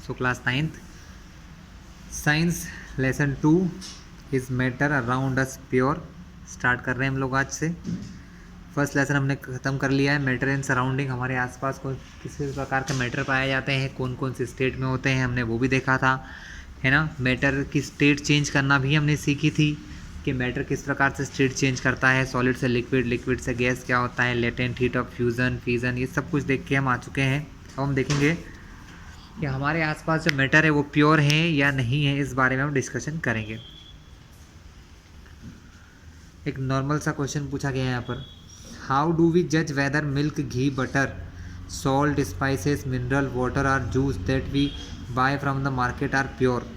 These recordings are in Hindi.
So class 9th science lesson 2 is matter around us pure. Start कर रहे हैं हम लोग आज से। फर्स्ट लेसन हमने ख़त्म कर लिया है। मैटर एंड सराउंडिंग, हमारे आसपास कौन किस प्रकार के मैटर पाए जाते हैं, कौन कौन से स्टेट में होते हैं, हमने वो भी देखा था, है ना। मैटर की स्टेट चेंज करना भी हमने सीखी थी कि मैटर किस प्रकार से स्टेट चेंज करता है, सॉलिड से लिक्विड, लिक्विड से गैस क्या होता है, latent heat of fusion, fission, ये सब कुछ देख के हम आ चुके हैं। अब हम देखेंगे कि हमारे आसपास जो मैटर है वो प्योर है या नहीं है, इस बारे में हम डिस्कशन करेंगे। एक नॉर्मल सा क्वेश्चन पूछा गया है यहाँ पर, हाउ डू वी जज whether milk, ghee, butter, salt, spices, mineral water और juice that we buy from the market are pure.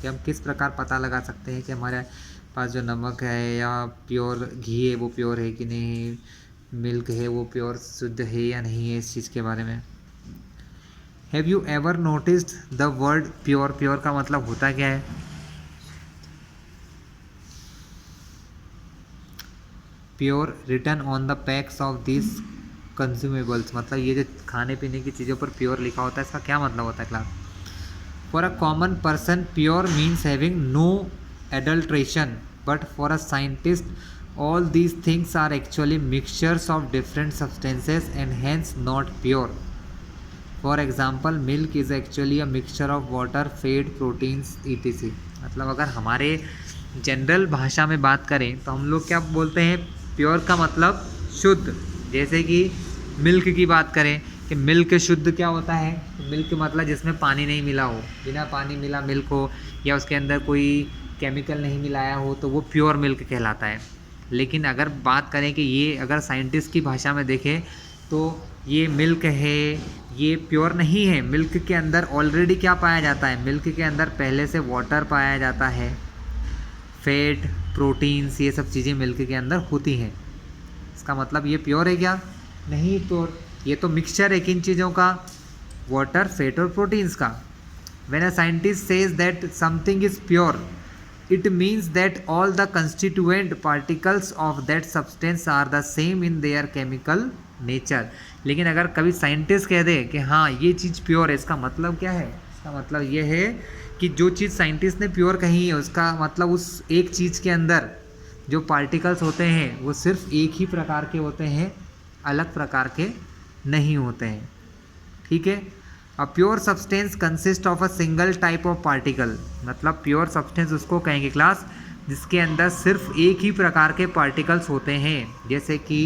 कि हम किस प्रकार पता लगा सकते हैं कि हमारे पास जो नमक है या प्योर घी है वो प्योर है कि नहीं, मिल्क है वो प्योर शुद्ध है या नहीं है, इस चीज़ के बारे में। Have you ever noticed the word pure? Pure का मतलब होता क्या है? Pure written on the packs of this consumables, मतलब ये जो खाने पीने की चीज़ों पर प्योर लिखा होता है, इसका क्या मतलब होता है class? For a common person pure means having no adulteration, but for a scientist all these things are actually mixtures of different substances and hence not pure. For example, milk is actually a mixture of water, fat, proteins, etc. मतलब अगर हमारे जनरल भाषा में बात करें तो हम लोग क्या बोलते हैं? प्योर का मतलब शुद्ध। जैसे कि मिल्क की बात करें कि मिल्क शुद्ध क्या होता है? मिल्क मतलब जिसमें पानी नहीं मिला हो, बिना पानी मिला मिल्क हो, या उसके अंदर कोई केमिकल नहीं मिलाया हो, तो वो प्योर मिल्क कहलाता है। लेकिन अगर बात करें कि ये अगर साइंटिस्ट की भाषा में देखें तो ये मिल्क है, ये प्योर नहीं है। मिल्क के अंदर ऑलरेडी क्या पाया जाता है? मिल्क के अंदर पहले से वाटर पाया जाता है, फैट, प्रोटीन्स, ये सब चीज़ें मिल्क के अंदर होती हैं। इसका मतलब ये प्योर है क्या? नहीं प्योर, ये तो मिक्सचर है किन चीज़ों का? वाटर, फैट और प्रोटीन्स का। When a scientist says that something is pure, it means that all the constituent particles of that substance are the same in their chemical nature. लेकिन अगर कभी साइंटिस्ट कह दे कि हाँ ये चीज़ प्योर है, इसका मतलब क्या है? इसका मतलब ये है कि जो चीज़ साइंटिस्ट ने प्योर कही है उसका मतलब उस एक चीज़ के अंदर जो पार्टिकल्स होते हैं वो सिर्फ एक ही प्रकार के होते हैं, अलग प्रकार के नहीं होते हैं। ठीक है। A pure substance consist of a single type of particle, मतलब प्योर सब्सटेंस उसको कहेंगे क्लास जिसके अंदर सिर्फ एक ही प्रकार के पार्टिकल्स होते हैं। जैसे कि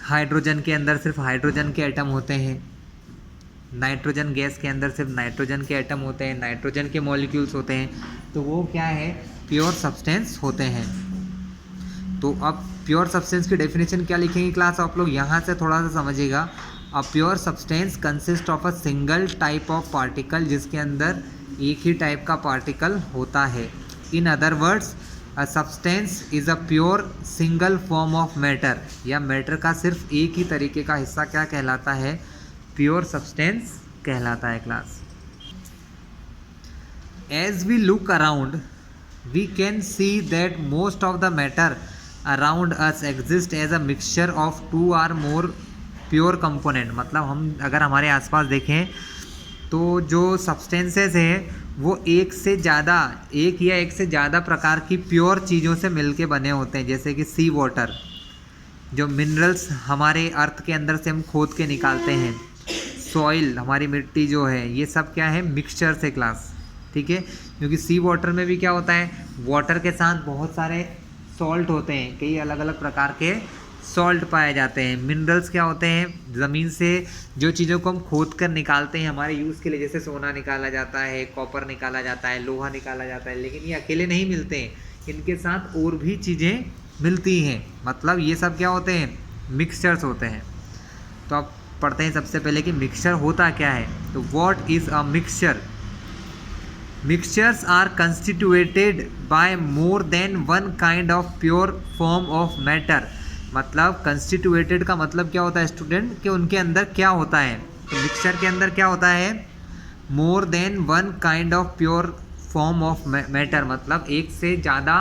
हाइड्रोजन के अंदर सिर्फ हाइड्रोजन के एटम होते हैं, नाइट्रोजन गैस के अंदर सिर्फ नाइट्रोजन के एटम होते हैं, नाइट्रोजन के मॉलिक्यूल्स होते हैं, तो वो क्या है? प्योर सब्सटेंस होते हैं। तो अब प्योर सब्सटेंस की डेफिनेशन क्या लिखेंगे क्लास? आप लोग यहाँ से थोड़ा सा समझिएगा। A pure substance consist of a single type of particle, जिसके अंदर एक ही टाइप का पार्टिकल होता है। इन other words, a substance is a pure single form of matter, या मैटर का सिर्फ एक ही तरीके का हिस्सा क्या कहलाता है? प्योर सब्सटेंस कहलाता है class. As we look around we can see that most of the matter around us exist as a mixture of two or more pure component. मतलब हम अगर हमारे आसपास देखें तो जो सब्सटेंसेस हैं वो एक या एक से ज़्यादा प्रकार की प्योर चीज़ों से मिलके बने होते हैं। जैसे कि सी वाटर, जो मिनरल्स हमारे अर्थ के अंदर से हम खोद के निकालते हैं, सॉइल, हमारी मिट्टी जो है, ये सब क्या है? मिक्सचर से क्लास। ठीक है। क्योंकि सी वाटर में भी क्या होता है? वाटर के साथ बहुत सारे सॉल्ट होते हैं, कई अलग अलग प्रकार के सॉल्ट पाए जाते हैं। मिनरल्स क्या होते हैं? ज़मीन से जो चीज़ों को हम खोद कर निकालते हैं हमारे यूज़ के लिए, जैसे सोना निकाला जाता है, कॉपर निकाला जाता है, लोहा निकाला जाता है। लेकिन ये अकेले नहीं मिलते हैं, इनके साथ और भी चीज़ें मिलती हैं। मतलब ये सब क्या होते हैं? मिक्सचर्स होते हैं। तो आप पढ़ते हैं सबसे पहले कि मिक्सचर होता क्या है। तो what is a mixture? Mixtures are constituted by more than one kind of pure form of matter. मतलब कंस्टिट्यूटेड का मतलब क्या होता है स्टूडेंट? कि उनके अंदर क्या होता है? तो मिक्सचर के अंदर क्या होता है? मोर than one kind of pure form of matter, मतलब एक से ज़्यादा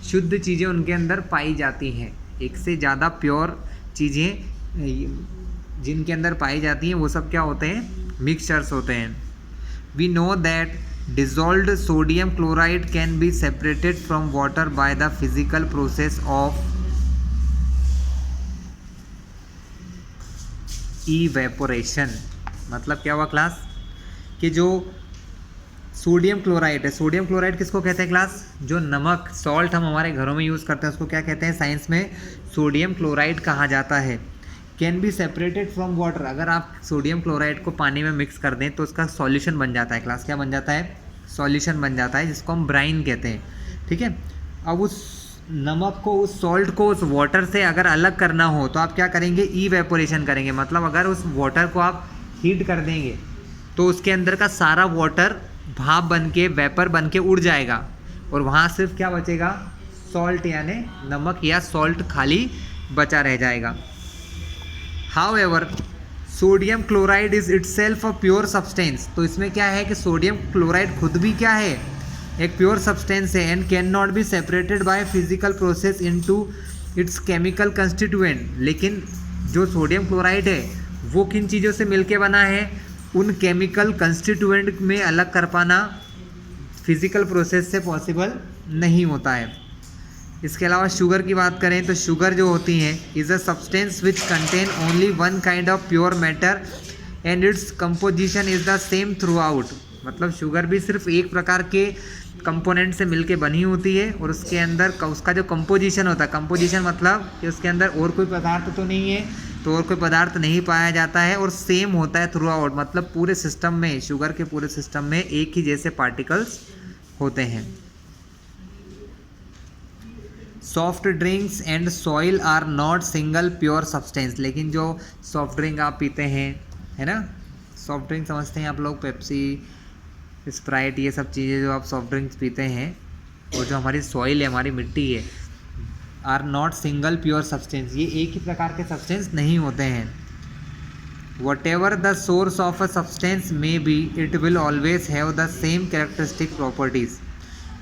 शुद्ध चीज़ें उनके अंदर पाई जाती हैं। एक से ज़्यादा प्योर चीज़ें जिनके अंदर पाई जाती हैं वो सब क्या होते हैं? मिक्सचर्स होते हैं। We know that dissolved sodium chloride can be separated from water by the physical process of evaporation। मतलब क्या हुआ क्लास कि जो सोडियम क्लोराइड है, सोडियम क्लोराइड किसको कहते हैं क्लास? जो नमक सॉल्ट हम हमारे घरों में यूज़ करते हैं उसको क्या कहते हैं? साइंस में सोडियम क्लोराइड कहा जाता है। Can be separated from water, अगर आप सोडियम क्लोराइड को पानी में मिक्स कर दें तो उसका सॉल्यूशन बन जाता है क्लास। क्या बन जाता है? सॉल्यूशन बन जाता है, जिसको हम ब्राइन कहते हैं। ठीक है, अब उस नमक को, उस सॉल्ट को उस वाटर से अगर अलग करना हो तो आप क्या करेंगे? इवेपोरेशन करेंगे। मतलब अगर उस वाटर को आप हीट कर देंगे तो उसके अंदर का सारा वाटर भाप बन के, वेपर बन के उड़ जाएगा और वहाँ सिर्फ क्या बचेगा? सॉल्ट यानी नमक या सॉल्ट खाली बचा रह जाएगा। However sodium chloride is itself a pure substance, तो इसमें क्या है कि सोडियम क्लोराइड खुद भी क्या है? एक प्योर सब्सटेंस है। And can not be separated by physical process into its chemical constituent, लेकिन जो सोडियम क्लोराइड है वो किन चीज़ों से मिलके बना है? उन केमिकल कंस्टिट्यूएंट में अलग कर पाना फिजिकल प्रोसेस से पॉसिबल नहीं होता है। इसके अलावा शुगर की बात करें तो शुगर जो होती हैं is a substance which contain only one kind of pure matter and its composition is the same through out. मतलब शुगर भी सिर्फ एक प्रकार के कंपोनेंट से मिलके बनी होती है और उसके अंदर उसका जो कंपोजिशन होता है, कंपोजिशन मतलब कि उसके अंदर और कोई पदार्थ तो नहीं है, तो और कोई पदार्थ नहीं पाया जाता है और सेम होता है थ्रू आउट। मतलब पूरे सिस्टम में, शुगर के पूरे सिस्टम में एक ही जैसे पार्टिकल्स होते हैं। Soft drinks and soil are not single pure substance, लेकिन जो सॉफ्ट ड्रिंक आप पीते हैं, है ना, सॉफ्ट ड्रिंक समझते हैं आप लोग, पेप्सी, स्प्राइट, ये सब चीज़ें जो आप सॉफ्ट ड्रिंक्स पीते हैं, और जो हमारी सॉइल है, हमारी मिट्टी है, are not single pure substance, ये एक ही प्रकार के सब्सटेंस नहीं होते हैं। Whatever the source of a substance may be it will always have the same characteristic properties.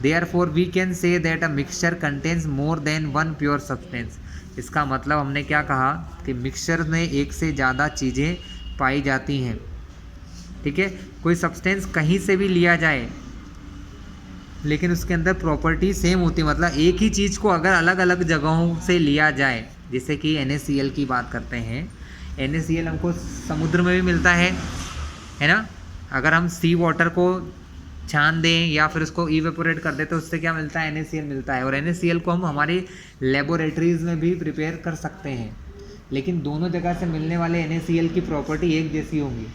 Therefore we can say that a mixture contains more than one pure substance। इसका मतलब हमने क्या कहा कि मिक्सचर में एक से ज़्यादा चीज़ें पाई जाती हैं। ठीक है, कोई सब्सटेंस कहीं से भी लिया जाए लेकिन उसके अंदर प्रॉपर्टी सेम होती है। मतलब एक ही चीज़ को अगर अलग अलग जगहों से लिया जाए, जैसे कि NaCl की बात करते हैं, NaCl हमको समुद्र में भी मिलता है ना। अगर हम सी वाटर को छान दें या फिर उसको इवेपोरेट कर दें तो उससे क्या मिलता है? NaCl मिलता है। और NaCl को हम हमारी लेबोरेटरीज़ में भी प्रिपेयर कर सकते हैं, लेकिन दोनों जगह से मिलने वाले NaCl की प्रॉपर्टी एक जैसी होंगी,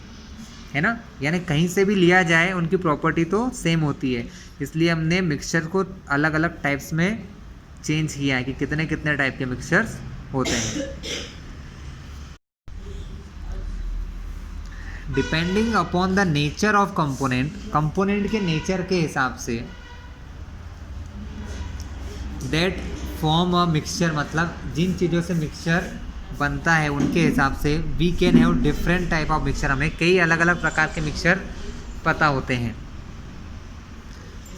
है ना। यानी कहीं से भी लिया जाए उनकी प्रॉपर्टी तो सेम होती है। इसलिए हमने मिक्सचर को अलग अलग टाइप्स में चेंज किया है कि कितने कितने टाइप के मिक्सचर्स होते हैं। Depending upon the nature of component, component के नेचर के हिसाब से, दैट फॉर्म अ मिक्सचर, मतलब जिन चीज़ों से मिक्सचर बनता है उनके हिसाब से, we can have different type of mixture, हमें कई अलग अलग प्रकार के मिक्सचर पता होते हैं।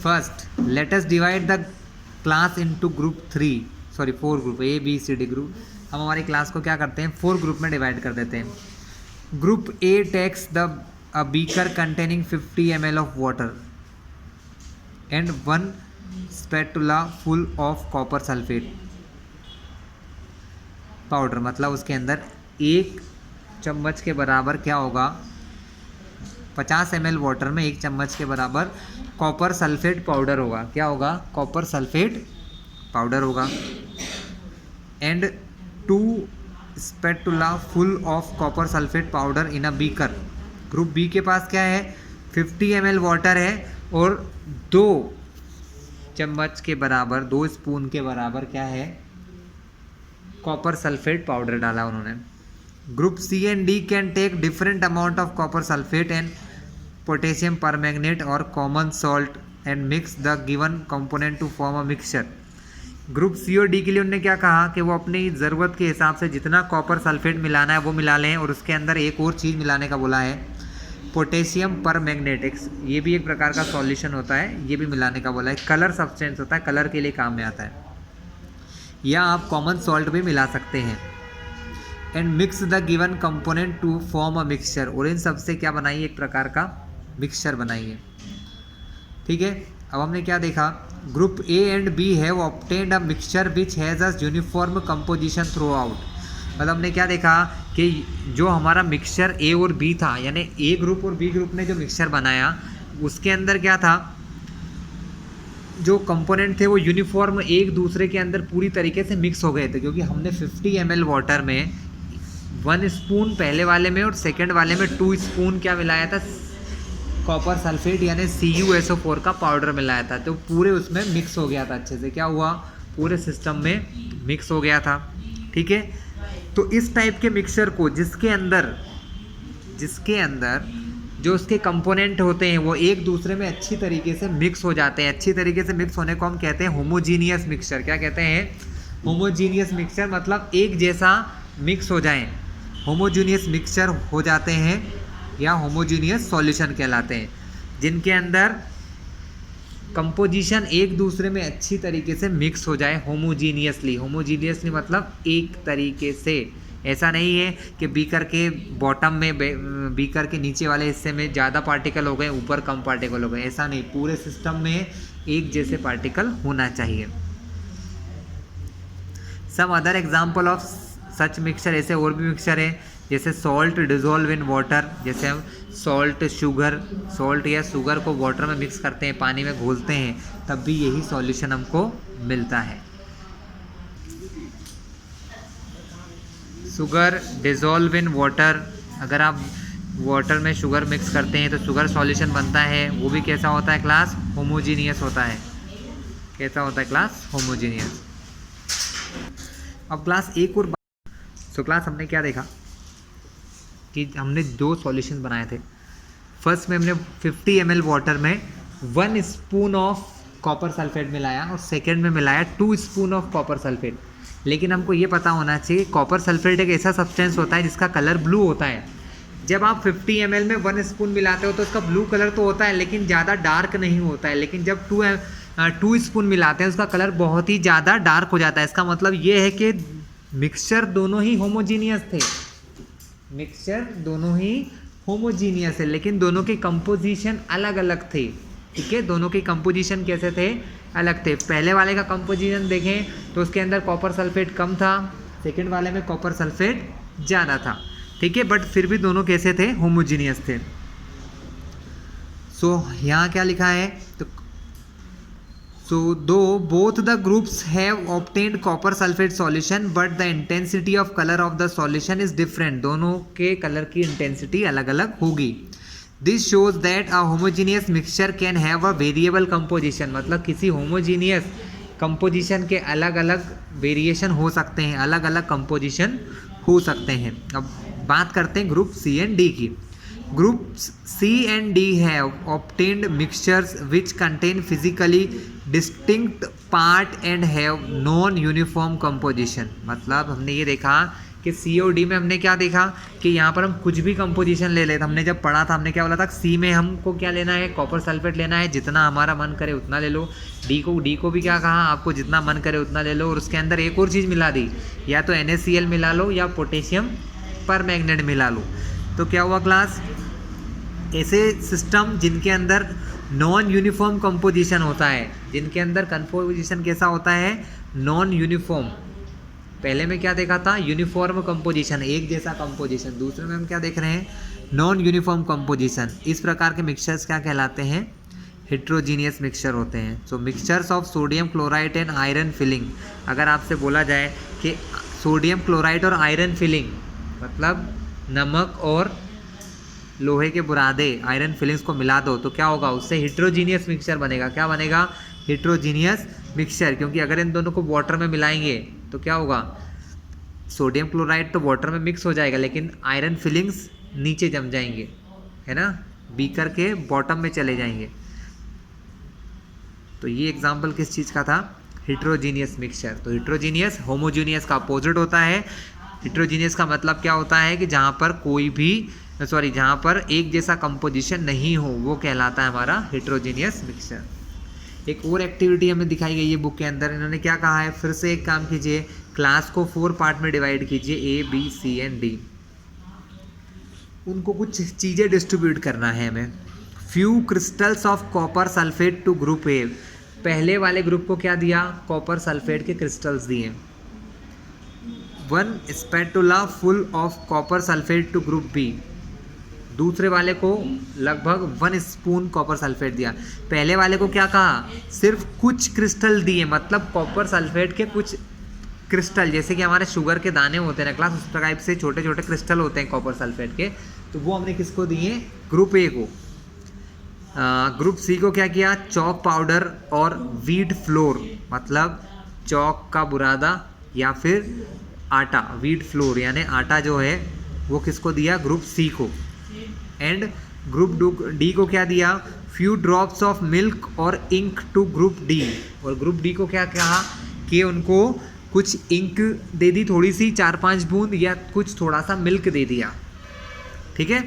First let us divide the class into group 4 group, ABCD group. हम हमारी क्लास को क्या करते हैं? 4 ग्रुप में डिवाइड कर देते हैं। Group A takes a beaker containing 50 ml of water and 1 spatula full of copper sulfate powder। मतलब उसके अंदर 1 चम्मच के बराबर क्या होगा? 50 ml वाटर में 1 चम्मच के बराबर कॉपर सल्फेट पाउडर होगा। क्या होगा? कॉपर सल्फेट पाउडर होगा। And 2 spatula full of copper sulphate powder in a beaker. Group B के पास क्या है? 50 ml वाटर है और 2 चम्मच के बराबर, 2 स्पून के बराबर क्या है? कॉपर सल्फेट पाउडर डाला उन्होंने। Group C and D can take different amount of copper sulphate and potassium permanganate और common salt and mix the given component to form a mixture. Group C और डी के लिए उन्होंने क्या कहा कि वो अपनी ज़रूरत के हिसाब से जितना कॉपर सल्फेट मिलाना है वो मिला लें, और उसके अंदर एक और चीज़ मिलाने का बोला है, पोटेशियम परमैंगनेट। ये भी एक प्रकार का सॉल्यूशन होता है, ये भी मिलाने का बोला है। कलर सब्सटेंस होता है, कलर के लिए काम में आता है। या आप कॉमन सॉल्ट भी मिला सकते हैं। And mix the given component to form a mixture, और इन सब से क्या बनाइए, एक प्रकार का मिक्सचर बनाइए। ठीक है, अब हमने क्या देखा, group A and B have obtained a mixture which has a uniform composition throughout. मतलब हमने क्या देखा कि जो हमारा मिक्सचर ए और बी था, यानी ए ग्रुप और बी ग्रुप ने जो मिक्सचर बनाया उसके अंदर क्या था, जो कंपोनेंट थे वो यूनिफॉर्म एक दूसरे के अंदर पूरी तरीके से मिक्स हो गए थे, क्योंकि हमने 50 ml वाटर में 1 स्पून पहले वाले में और सेकंड वाले में 2 स्पून क्या मिलाया था, कॉपर सल्फेट यानी CuSO4 का पाउडर मिलाया था, तो पूरे उसमें मिक्स हो गया था अच्छे से, क्या हुआ, पूरे सिस्टम में मिक्स हो गया था। ठीक है, तो इस टाइप के मिक्सचर को जिसके अंदर जो उसके कंपोनेंट होते हैं वो एक दूसरे में अच्छी तरीके से मिक्स हो जाते हैं, अच्छी तरीके से मिक्स होने को हम कहते हैं होमोजीनियस मिक्सचर। क्या कहते हैं, होमोजीनियस मिक्सचर, मतलब एक जैसा मिक्स हो जाएं, होमोजीनियस मिक्सचर हो जाते हैं या होमोजीनियस सॉल्यूशन कहलाते हैं, जिनके अंदर कंपोजिशन एक दूसरे में अच्छी तरीके से मिक्स हो जाए होमोजीनियसली मतलब एक तरीके से। ऐसा नहीं है कि बीकर के बॉटम में, बीकर के नीचे वाले हिस्से में ज़्यादा पार्टिकल हो गए, ऊपर कम पार्टिकल हो गए, ऐसा नहीं, पूरे सिस्टम में एक जैसे पार्टिकल होना चाहिए। Some other example of such mixture, ऐसे और भी मिक्सचर है, जैसे सॉल्ट डिजोल्व इन वाटर, जैसे हम सॉल्ट या शुगर को वाटर में मिक्स करते हैं, पानी में घोलते हैं, तब भी यही सॉल्यूशन हमको मिलता है। शुगर डिजोल्व इन वाटर, अगर आप वाटर में शुगर मिक्स करते हैं तो शुगर सॉल्यूशन बनता है, वो भी कैसा होता है क्लास, होमोजीनियस होता है। कैसा होता है क्लास, होमोजीनियस। अब क्लास एक और क्लास हमने क्या देखा कि हमने 2 सॉल्यूशन बनाए थे। फर्स्ट में हमने 50 ml वाटर में 1 स्पून ऑफ कॉपर सल्फेट मिलाया और सेकेंड में मिलाया 2 स्पून ऑफ कॉपर सल्फेट। लेकिन हमको ये पता होना चाहिए कॉपर सल्फेट एक ऐसा सब्सटेंस होता है जिसका कलर ब्लू होता है। जब आप 50 ml में 1 स्पून मिलाते हो तो उसका ब्लू कलर तो होता है लेकिन ज़्यादा डार्क नहीं होता है, लेकिन जब 2 स्पून मिलाते हैं उसका कलर बहुत ही ज़्यादा डार्क हो जाता है। इसका मतलब ये है कि मिक्सचर दोनों ही होमोजीनियस थे, मिक्सचर दोनों ही होमोजीनियस है, लेकिन दोनों के कंपोजिशन अलग अलग थे। ठीक है, दोनों के कंपोजिशन कैसे थे, अलग थे। पहले वाले का कंपोजिशन देखें तो उसके अंदर कॉपर सल्फेट कम था, सेकंड वाले में कॉपर सल्फेट ज़्यादा था। ठीक है, बट फिर भी दोनों कैसे थे, होमोजीनियस थे। सो यहाँ क्या लिखा है, तो दो both the groups have obtained copper sulphate solution but the intensity of colour of the solution is different, दोनों के कलर की इंटेंसिटी अलग अलग होगी। This shows that a homogeneous mixture can have a variable composition, मतलब किसी होमोजीनियस कंपोजिशन के अलग अलग वेरिएशन हो सकते हैं, अलग अलग कंपोजिशन हो सकते हैं। अब बात करते हैं ग्रुप सी एंड डी की। Groups C and D have obtained mixtures which contain physically distinct part and have non-uniform composition। मतलब हमने ये देखा कि C और D में हमने क्या देखा कि यहाँ पर हम कुछ भी कंपोजिशन ले लेते। हमने जब पढ़ा था हमने क्या बोला था, C में हमको क्या लेना है, कॉपर सल्फेट लेना है, जितना हमारा मन करे उतना ले लो। D को भी क्या कहा, आपको जितना मन करे उतना ले लो, और उसके अंदर एक और चीज़ मिला दी, या तो NaCl मिला लो या पोटेशियम परमैंगनेट मिला लो। तो क्या हुआ क्लास, ऐसे सिस्टम जिनके अंदर नॉन यूनिफॉर्म कंपोजिशन होता है, जिनके अंदर कंपोजिशन कैसा होता है, नॉन यूनिफॉर्म। पहले में क्या देखा था, यूनिफॉर्म कंपोजिशन, एक जैसा कंपोजिशन। दूसरे में हम क्या देख रहे हैं, नॉन यूनिफॉर्म कंपोजिशन। इस प्रकार के मिक्सचर्स क्या कहलाते हैं, हेट्रोजीनियस मिक्सचर होते हैं। So mixtures of sodium chloride and iron filing, अगर आपसे बोला जाए कि सोडियम क्लोराइड और आयरन फिलिंग मतलब नमक और लोहे के बुरादे आयरन फिलिंग्स को मिला दो तो क्या होगा, उससे हेट्रोजीनियस मिक्सचर बनेगा। क्या बनेगा, हेट्रोजीनियस मिक्सचर। क्योंकि अगर इन दोनों को वाटर में मिलाएंगे तो क्या होगा, सोडियम क्लोराइड तो वाटर में मिक्स हो जाएगा लेकिन आयरन फिलिंग्स नीचे जम जाएंगे, है ना, बीकर के बॉटम में चले जाएंगे। तो ये एग्जाम्पल किस चीज़ का था, हेट्रोजीनियस मिक्सचर। तो हेट्रोजीनियस होमोजीनियस का अपोजिट होता है। हेट्रोजीनियस का मतलब क्या होता है कि जहाँ पर एक जैसा कंपोजिशन नहीं हो, वो कहलाता है हमारा हेट्रोजीनियस मिक्सचर। एक और एक्टिविटी हमें दिखाई गई है बुक के अंदर, इन्होंने क्या कहा है, फिर से एक काम कीजिए, क्लास को 4 पार्ट में डिवाइड कीजिए, A B C and D. उनको कुछ चीज़ें डिस्ट्रीब्यूट करना है हमें। Few crystals of copper sulphate to group A. पहले वाले ग्रुप को क्या दिया, कॉपर सल्फेट के क्रिस्टल्स दिए। 1 spatula full of copper sulphate to group B. दूसरे वाले को लगभग 1 स्पून कॉपर सल्फेट दिया। पहले वाले को क्या कहा, सिर्फ कुछ क्रिस्टल दिए, मतलब कॉपर सल्फेट के कुछ क्रिस्टल, जैसे कि हमारे शुगर के दाने होते हैं ना क्लास, उस टाइप से छोटे छोटे क्रिस्टल होते हैं कॉपर सल्फेट के, तो वो हमने किसको दिए, ग्रुप ए को। ग्रुप सी को क्या किया, चॉक पाउडर और वीट फ्लोर, मतलब चौक का बुरादा या फिर आटा, वीट फ्लोर यानी आटा जो है वो किसको दिया, ग्रुप सी को। एंड ग्रुप डी को क्या दिया, फ्यू ड्रॉप्स ऑफ मिल्क और इंक टू ग्रुप डी। और ग्रुप डी को क्या कहा कि उनको कुछ इंक दे दी थोड़ी सी, 4-5 बूंद, या कुछ थोड़ा सा मिल्क दे दिया। ठीक है,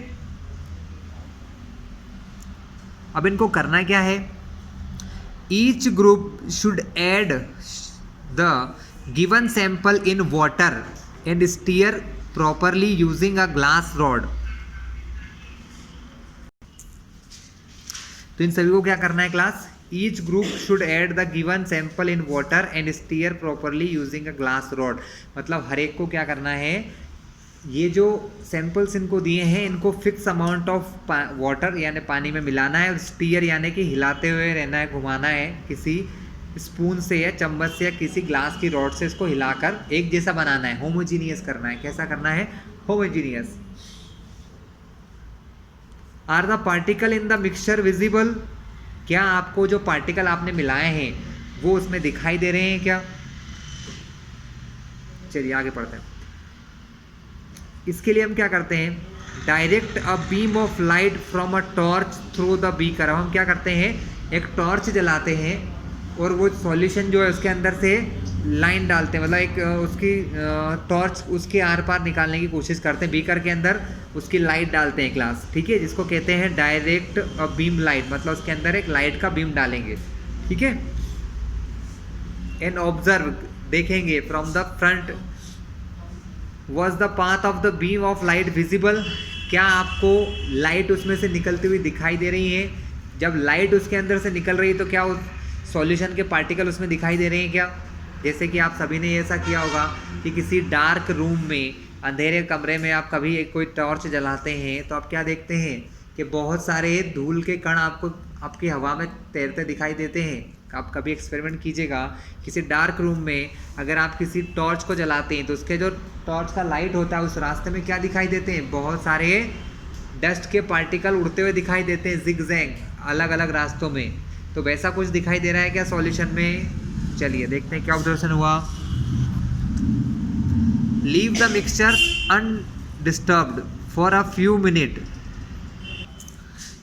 अब इनको करना क्या है, each group should add the given sample in water and stir properly using a glass rod. तो इन सभी को क्या करना है class, each group should add the given sample in water and stir properly using a glass rod. मतलब हर एक को क्या करना है, ये जो सैंपल्स इनको दिए हैं इनको फिक्स अमाउंट ऑफ वाटर यानी पानी में मिलाना है, और स्टीयर यानी कि हिलाते हुए रहना है, घुमाना है, किसी स्पून से या चम्मच से या किसी ग्लास की रॉड से इसको हिलाकर एक जैसा बनाना है, होमोजीनियस करना है। कैसा करना है, homogeneous. Are the particle in the mixture visible. क्या आपको जो पार्टिकल आपने मिलाए हैं वो उसमें दिखाई दे रहे हैं क्या। चलिए आगे पढ़ते हैं। इसके लिए हम क्या करते हैं, direct a beam of light from a torch through the beaker. अब हम क्या करते हैं, एक टॉर्च जलाते हैं और वो सॉल्यूशन जो है उसके अंदर से लाइन डालते हैं, मतलब एक उसकी टॉर्च उसके आर पार निकालने की कोशिश करते हैं, बीकर के अंदर उसकी लाइट डालते हैं क्लास। ठीक है, जिसको कहते हैं डायरेक्ट अ बीम लाइट, मतलब उसके अंदर एक लाइट का बीम डालेंगे। ठीक है, एंड ऑब्जर्व, देखेंगे, from the front was the path of the beam of light visible. क्या आपको लाइट उसमें से निकलती हुई दिखाई दे रही है। जब लाइट उसके अंदर से निकल रही है तो क्या उस सॉल्यूशन के पार्टिकल उसमें दिखाई दे रहे हैं क्या। जैसे कि आप सभी ने ऐसा किया होगा कि किसी डार्क रूम में, अंधेरे कमरे में आप कभी एक कोई टॉर्च जलाते हैं तो आप क्या देखते हैं कि बहुत सारे धूल के कण आपको आपकी हवा में तैरते दिखाई देते हैं। आप कभी एक्सपेरिमेंट कीजिएगा, किसी डार्क रूम में अगर आप किसी टॉर्च को जलाते हैं तो उसके जो टॉर्च का लाइट होता है उस रास्ते में क्या दिखाई देते हैं, बहुत सारे डस्ट के पार्टिकल उड़ते हुए दिखाई देते हैं, जिगजैग अलग अलग रास्तों में। तो वैसा कुछ दिखाई दे रहा है क्या सॉल्यूशन में। चलिए देखते हैं क्या ऑब्जर्वेशन हुआ। Leave the mixture undisturbed for a few minute.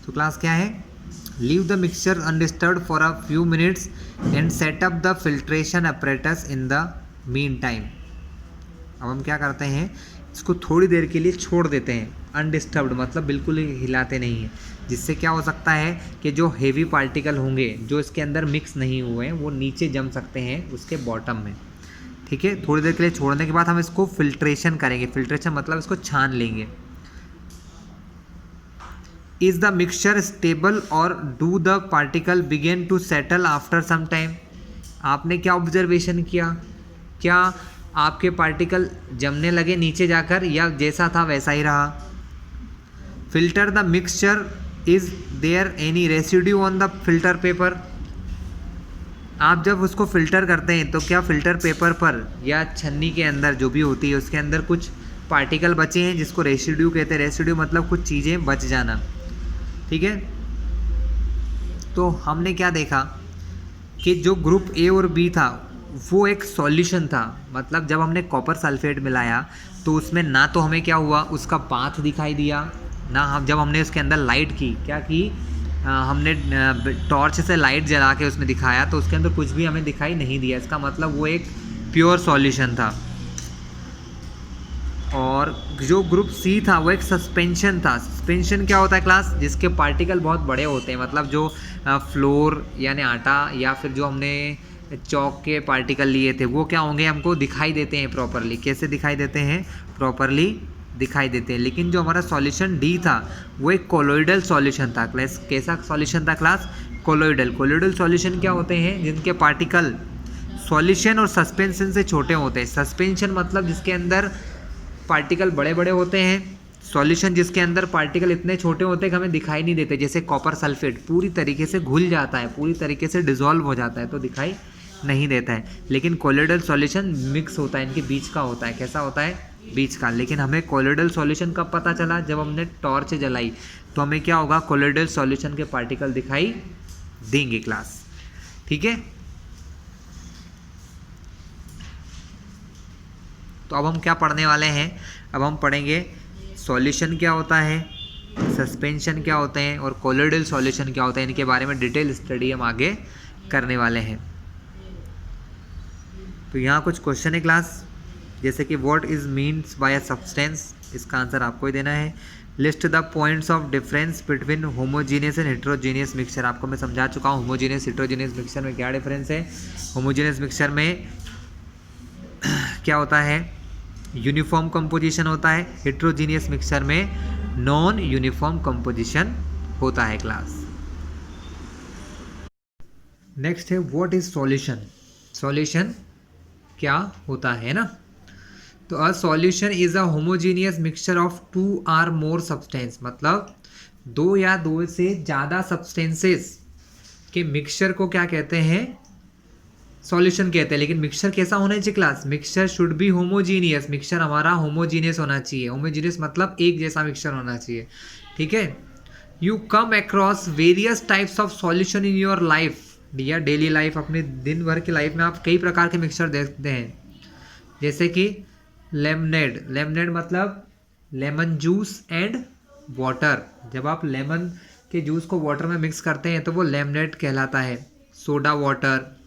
तो क्लास क्या है, leave the mixture undisturbed for a few minutes and set up the filtration apparatus in the mean time. अब हम क्या करते हैं, इसको थोड़ी देर के लिए छोड़ देते हैं, अनडिस्टर्ब्ड मतलब बिल्कुल ही हिलाते नहीं हैं, जिससे क्या हो सकता है कि जो हेवी पार्टिकल होंगे जो इसके अंदर मिक्स नहीं हुए हैं वो नीचे जम सकते हैं उसके बॉटम में। ठीक है, थोड़ी देर के लिए छोड़ने के बाद हम इसको फिल्ट्रेशन करेंगे। फिल्ट्रेशन मतलब इसको छान लेंगे। इज़ द मिक्सचर स्टेबल और do the particle begin to settle after some time. आपने क्या ऑब्जर्वेशन किया, क्या आपके पार्टिकल जमने लगे नीचे जाकर या जैसा था वैसा ही रहा। Filter the mixture, is there any residue on the filter paper. आप जब उसको फिल्टर करते हैं तो क्या फिल्टर पेपर पर या छन्नी के अंदर जो भी होती है उसके अंदर कुछ पार्टिकल बचे हैं जिसको रेसिड्यू कहते हैं। रेसिड्यू मतलब कुछ चीज़ें बच जाना। ठीक है, तो हमने क्या देखा कि जो ग्रुप ए और बी था वो एक सॉल्यूशन था, मतलब जब हमने कॉपर सल्फेट मिलाया तो उसमें ना तो हमें क्या हुआ उसका पाथ दिखाई दिया, ना हम जब हमने उसके अंदर लाइट की क्या की हमने टॉर्च से लाइट जला के उसमें दिखाया तो उसके अंदर कुछ भी हमें दिखाई नहीं दिया। इसका मतलब वो एक प्योर सॉल्यूशन था। और जो ग्रुप सी था वो एक सस्पेंशन था। सस्पेंशन क्या होता है क्लास, जिसके पार्टिकल बहुत बड़े होते हैं, मतलब जो फ्लोर यानी आटा या फिर जो हमने चौक के पार्टिकल लिए थे वो क्या होंगे, हमको दिखाई देते हैं प्रॉपरली। कैसे दिखाई देते हैं, प्रॉपरली दिखाई देते हैं। लेकिन जो हमारा सॉल्यूशन डी था वो एक कोलोइडल सॉल्यूशन था क्लास। कैसा सॉल्यूशन था क्लास, कोलोइडल। कोलोइडल सॉल्यूशन क्या होते हैं, जिनके पार्टिकल सॉल्यूशन और सस्पेंशन से छोटे होते हैं। सस्पेंशन मतलब जिसके अंदर पार्टिकल बड़े बड़े होते हैं, सॉल्यूशन जिसके अंदर पार्टिकल इतने छोटे होते हैं कि हमें दिखाई नहीं देते। जैसे कॉपर सल्फेट पूरी तरीके से घुल जाता है, पूरी तरीके से डिजॉल्व हो जाता है तो दिखाई नहीं देता है। लेकिन कोलोइडल सॉल्यूशन मिक्स होता है, इनके बीच का होता है। कैसा होता है, बीच का। लेकिन हमें कोलोइडल सॉल्यूशन कब पता चला, जब हमने टॉर्च जलाई तो हमें क्या होगा, कोलोइडल सॉल्यूशन के पार्टिकल दिखाई देंगे क्लास। ठीक है, तो अब हम क्या पढ़ने वाले हैं, अब हम पढ़ेंगे सॉल्यूशन क्या होता है, सस्पेंशन क्या होते हैं और कोलोइडल सॉल्यूशन क्या होता है। इनके बारे में डिटेल स्टडी हम आगे करने वाले हैं। तो यहाँ कुछ क्वेश्चन है क्लास, जैसे कि what is means by a substance, इसका आंसर आपको ही देना है। List the points of difference between homogeneous and heterogeneous mixture. आपको मैं समझा चुका हूँ होमोजीनियस हेट्रोजीनियस मिक्सचर में क्या डिफरेंस है। होमोजीनियस मिक्सचर में क्या होता है, यूनिफॉर्म कंपोजिशन होता है। हेट्रोजीनियस मिक्सचर में नॉन यूनिफॉर्म कंपोजिशन होता है क्लास। नेक्स्ट है व्हाट इज सॉल्यूशन। सॉल्यूशन क्या होता है ना, तो अ solution is a homogeneous mixture of 2 or more substance, मतलब 2 या 2 से ज़्यादा सब्सटेंसेस के मिक्सचर को क्या कहते हैं, सॉल्यूशन कहते हैं। लेकिन मिक्सचर कैसा होना चाहिए class, mixture should be homogeneous. Mixture हमारा होमोजीनियस होना चाहिए। होमोजीनियस मतलब एक जैसा मिक्सचर होना चाहिए। ठीक है, you come across various types of solution in your life, या डेली लाइफ, अपने दिन भर की लाइफ में आप कई प्रकार के मिक्सचर देखते हैं। जैसे कि लेमनेड, लेमनेड मतलब लेमन जूस एंड वाटर। जब आप लेमन के जूस को वाटर में मिक्स करते हैं तो वो लेमनेड कहलाता है। Soda water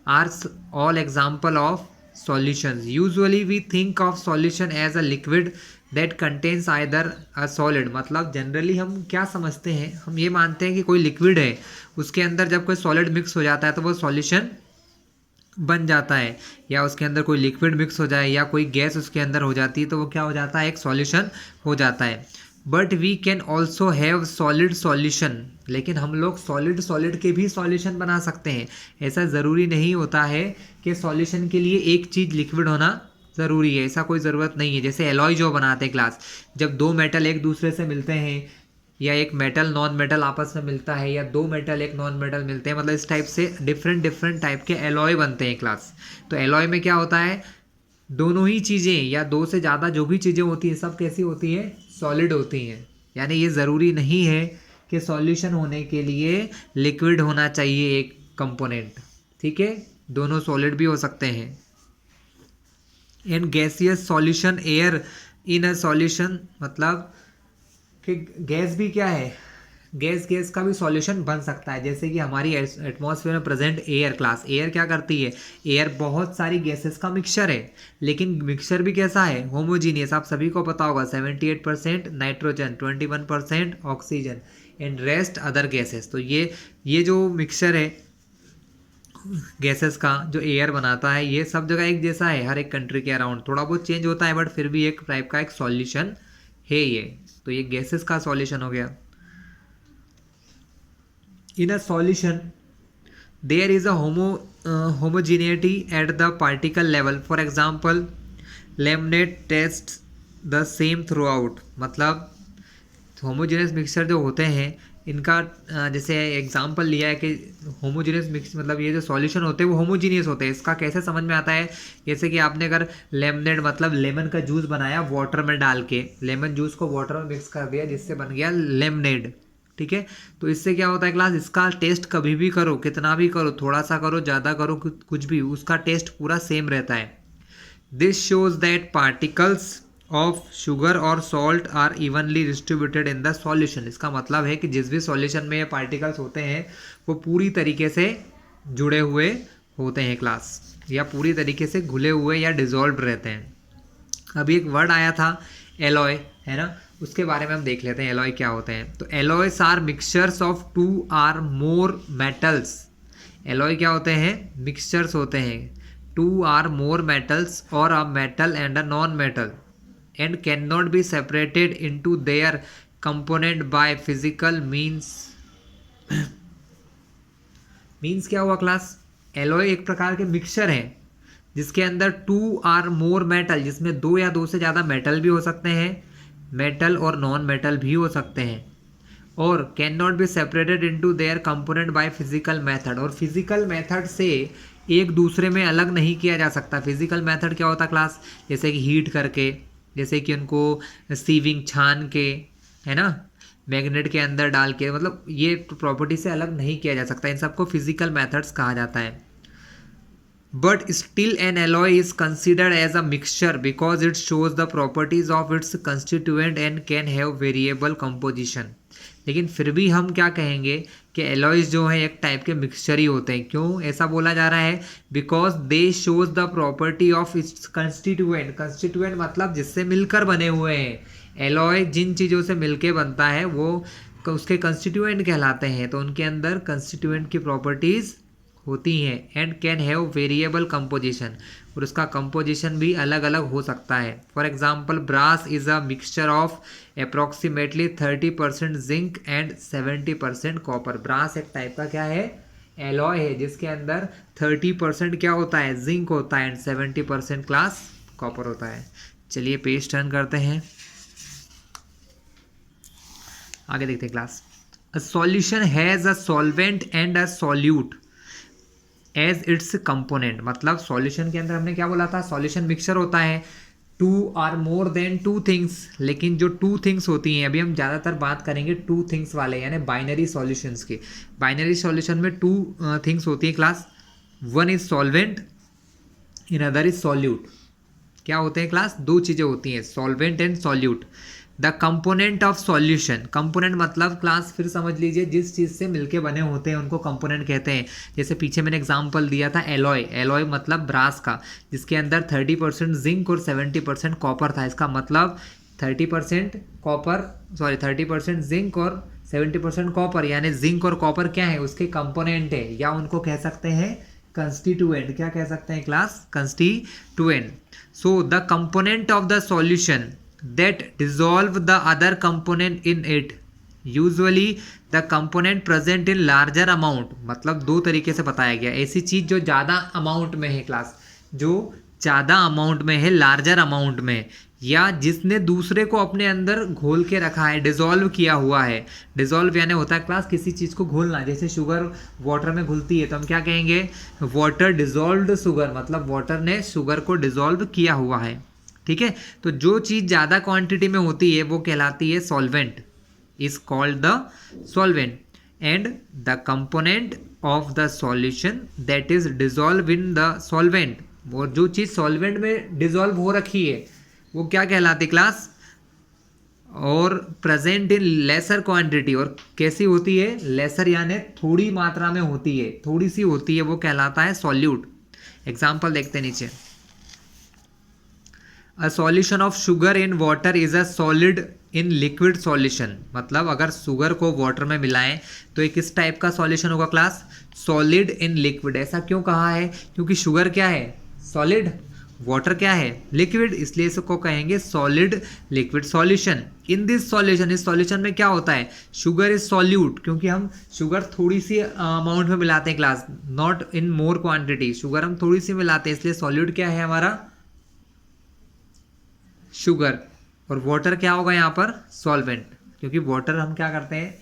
are all example of solutions. Usually we think of solution as a liquid that contains either a solid, मतलब जनरली हम क्या समझते हैं, हम ये मानते हैं कि कोई लिक्विड है, उसके अंदर जब कोई सॉलिड मिक्स हो जाता है तो वो सॉल्यूशन बन जाता है, या उसके अंदर कोई लिक्विड मिक्स हो जाए या कोई गैस उसके अंदर हो जाती है तो वो क्या हो जाता है, एक सॉल्यूशन हो जाता है। But we can also have solid solution, लेकिन हम लोग सॉलिड के भी सॉल्यूशन बना सकते हैं। ऐसा ज़रूरी नहीं होता है कि सॉल्यूशन के लिए एक चीज़ लिक्विड होना ज़रूरी है, ऐसा कोई ज़रूरत नहीं है। जैसे एलॉय जो बनाते हैं क्लास, जब 2 मेटल एक दूसरे से मिलते हैं, या एक मेटल नॉन मेटल आपस में मिलता है, या 2 मेटल एक नॉन मेटल मिलते हैं, मतलब इस टाइप से डिफरेंट टाइप के एलॉय बनते हैं क्लास। तो एलॉय में क्या होता है, दोनों ही चीज़ें या 2 से ज़्यादा जो भी चीज़ें होती हैं सब कैसी होती हैं, सॉलिड होती हैं। यानी ये ज़रूरी नहीं है कि सॉल्यूशन होने के लिए लिक्विड होना चाहिए एक कंपोनेंट। ठीक है, दोनों सॉलिड भी हो सकते हैं। And gaseous solution air in a solution, मतलब कि गैस भी क्या है, गैस का भी सॉल्यूशन बन सकता है। जैसे कि हमारी एटमॉस्फेयर में प्रेजेंट एयर क्लास, एयर क्या करती है, एयर बहुत सारी गैसेस का मिक्सचर है, लेकिन मिक्सचर भी कैसा है, होमोजीनियस। आप सभी को पता होगा 78% nitrogen, 21% oxygen and rest other gases. तो ये जो मिक्सचर है गैसेस का, जो एयर बनाता है, ये सब जगह एक जैसा है हर एक कंट्री के अराउंड। थोड़ा बहुत चेंज होता है बट फिर भी एक टाइप का एक सॉल्यूशन है ये। तो ये गैसेस का सॉल्यूशन हो गया। In a solution, there is a homogeneity at the particle level. For example, lemonade tastes the same throughout. मतलब होमोजेनियस मिक्सचर जो होते हैं इनका जैसे एग्जांपल लिया है कि होमोजेनियस मिक्स, मतलब ये जो सॉल्यूशन होते हैं वो होमोजीनियस होते हैं। इसका कैसे समझ में आता है, जैसे कि आपने अगर लेमनेड मतलब लेमन का जूस बनाया वाटर में डाल के, लेमन जूस को वाटर में मिक्स कर दिया जिससे बन गया लेमनेड। ठीक है, तो इससे क्या होता है क्लास, इसका टेस्ट कभी भी करो, कितना भी करो, थोड़ा सा करो, ज़्यादा करो, कुछ भी, उसका टेस्ट पूरा सेम रहता है। This shows that particles of sugar और salt are evenly distributed in the solution. इसका मतलब है कि जिस भी सॉल्यूशन में ये पार्टिकल्स होते हैं वो पूरी तरीके से जुड़े हुए होते हैं क्लास, या पूरी तरीके से घुले हुए या डिजॉल्व रहते हैं। अभी एक वर्ड आया था एलॉय, है ना, उसके बारे में हम देख लेते हैं एलॉय क्या होते हैं। तो alloys are mixtures of 2 or more metals alloy क्या होते हैं? मिक्सचर्स होते हैं। टू आर मोर मेटल्स और a metal and a non metal and can not be separated into their component by physical means. Means क्या हुआ क्लास? एलॉय एक प्रकार के मिक्सचर हैं जिसके अंदर टू आर मोर मेटल, जिसमें दो या दो से ज़्यादा मेटल भी हो सकते हैं, मेटल और नॉन मेटल भी हो सकते हैं, और can not be separated into their component by physical method, और फिजिकल मेथड से एक दूसरे में अलग नहीं किया जा सकता। फिजिकल मेथड क्या होता क्लास? जैसे कि हीट करके, जैसे कि उनको सीविंग छान के, है ना, मैग्नेट के अंदर डाल के, मतलब ये प्रॉपर्टी से अलग नहीं किया जा सकता। इन सबको फिजिकल मेथड्स कहा जाता है। But still an alloy is considered as a mixture because it shows the properties of its constituent and can have variable composition। लेकिन फिर भी हम क्या कहेंगे कि एलॉयज जो हैं एक टाइप के मिक्सचर ही होते हैं। क्यों ऐसा बोला जा रहा है? Because they shows the property of its constituent. Constituent मतलब जिससे मिलकर बने हुए हैं। एलॉय जिन चीज़ों से मिलके बनता है वो उसके कंस्टिट्यूएंट कहलाते हैं, तो उनके अंदर कंस्टिट्यूएंट की प्रॉपर्टीज़ होती हैं। And can have variable composition, और उसका कंपोजिशन भी अलग अलग हो सकता है। For example brass is a mixture of approximately 30% zinc and 70% copper. Brass एक टाइप का क्या है? एलॉय है, जिसके अंदर 30% क्या होता है? जिंक होता है, एंड 70% क्लास कॉपर होता है। चलिए पेज टर्न करते हैं, आगे देखते हैं class. A solution has a solvent and a solute as its component. मतलब सॉल्यूशन के अंदर हमने क्या बोला था? सॉल्यूशन मिक्सचर होता है, two or more than two things. लेकिन जो टू थिंग्स होती हैं, अभी हम ज़्यादातर बात करेंगे टू थिंग्स वाले, यानी बाइनरी सॉल्यूशंस की। बाइनरी सॉल्यूशन में टू थिंग्स होती हैं class, one is solvent in other is solute. क्या होते हैं क्लास? दो चीज़ें होती हैं, solvent and solute. The component of solution, component मतलब क्लास फिर समझ लीजिए जिस चीज़ से मिलके बने होते हैं उनको कंपोनेंट कहते हैं। जैसे पीछे मैंने एग्जांपल दिया था एलॉय, एलॉय मतलब ब्रास का, जिसके अंदर 30% जिंक और 70% कॉपर था। इसका मतलब 30% कॉपर, सॉरी 30% जिंक और 70% कॉपर, यानी जिंक और कॉपर क्या है? उसके कंपोनेंट है, या उनको कह सकते हैं कंस्टिट्यूएंट। क्या कह सकते हैं class? Constituent. So the component of the solution that dissolve the other component in it, usually the component present in larger amount। मतलब दो तरीके से बताया गया, ऐसी चीज़ जो ज़्यादा अमाउंट में है क्लास, जो ज़्यादा अमाउंट में है, लार्जर अमाउंट में, या जिसने दूसरे को अपने अंदर घोल के रखा है, डिजोल्व किया हुआ है। डिजोल्व यानी होता है क्लास किसी चीज़ को घोलना, जैसे शुगर वाटर में घुलती है तो हम क्या कहेंगे? वाटर डिजोल्व्ड शुगर, मतलब वाटर ने शुगर को डिजोल्व किया हुआ है। ठीक है, तो जो चीज़ ज़्यादा क्वांटिटी में होती है वो कहलाती है solvent, is called the solvent. And the component of the solution that is dissolve in the solvent, और जो चीज़ सॉल्वेंट में डिजोल्व हो रखी है वो क्या कहलाती क्लास? और प्रेजेंट इन लेसर क्वांटिटी, और कैसी होती है? लेसर यानी थोड़ी मात्रा में होती है, थोड़ी सी होती है, वो कहलाता है सॉल्यूट। एग्जाम्पल देखते हैं नीचे। अ solution of sugar in water is a solid in liquid solution. मतलब अगर शुगर को वाटर में मिलाएं तो एक किस टाइप का सॉल्यूशन होगा क्लास? Solid in liquid. ऐसा क्यों कहा है? क्योंकि शुगर क्या है? सॉलिड, वाटर क्या है? लिक्विड, इसलिए इसको कहेंगे solid liquid solution. In this solution, इस सॉल्यूशन में क्या होता है? शुगर इज सॉल्यूट, क्योंकि हम शुगर थोड़ी सी अमाउंट में मिलाते हैं class, not in more quantity. Sugar हम थोड़ी सी मिलाते हैं, इसलिए सॉल्यूट क्या है हमारा? शुगर। और वाटर क्या होगा यहाँ पर? सॉल्वेंट, क्योंकि वाटर हम क्या करते हैं?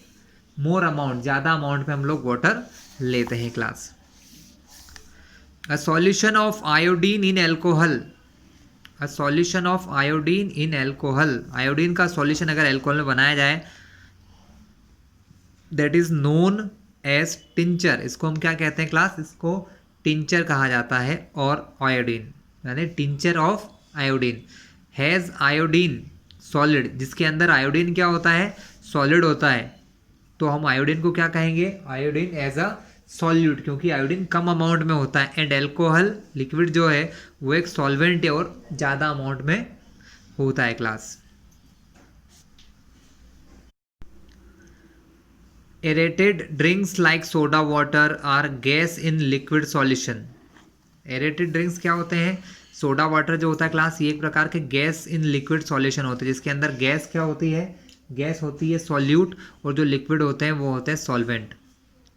मोर अमाउंट, ज़्यादा अमाउंट में हम लोग वाटर लेते हैं class. A solution of iodine in alcohol, a solution of iodine in alcohol. Iodine का सॉल्यूशन अगर एल्कोहल में बनाया जाए, that is known as tincture. इसको हम क्या कहते हैं क्लास? इसको टिंचर कहा जाता है। और आयोडीन यानी tincture of iodine has iodine solid, जिसके अंदर आयोडीन क्या होता है? सॉलिड होता है। तो हम आयोडीन को क्या कहेंगे? आयोडीन एज अ सॉल्यूट, क्योंकि आयोडीन कम अमाउंट में होता है। एंड एल्कोहल लिक्विड जो है वो एक सॉल्वेंट है और ज़्यादा अमाउंट में होता है class. Aerated drinks like soda water are gas in liquid solution. Aerated drinks क्या होते हैं? सोडा वाटर जो होता है क्लास, ये एक प्रकार के गैस इन लिक्विड सॉल्यूशन होते हैं, जिसके अंदर गैस क्या होती है? गैस होती है सॉल्यूट, और जो लिक्विड होते हैं वो होते हैं सॉल्वेंट।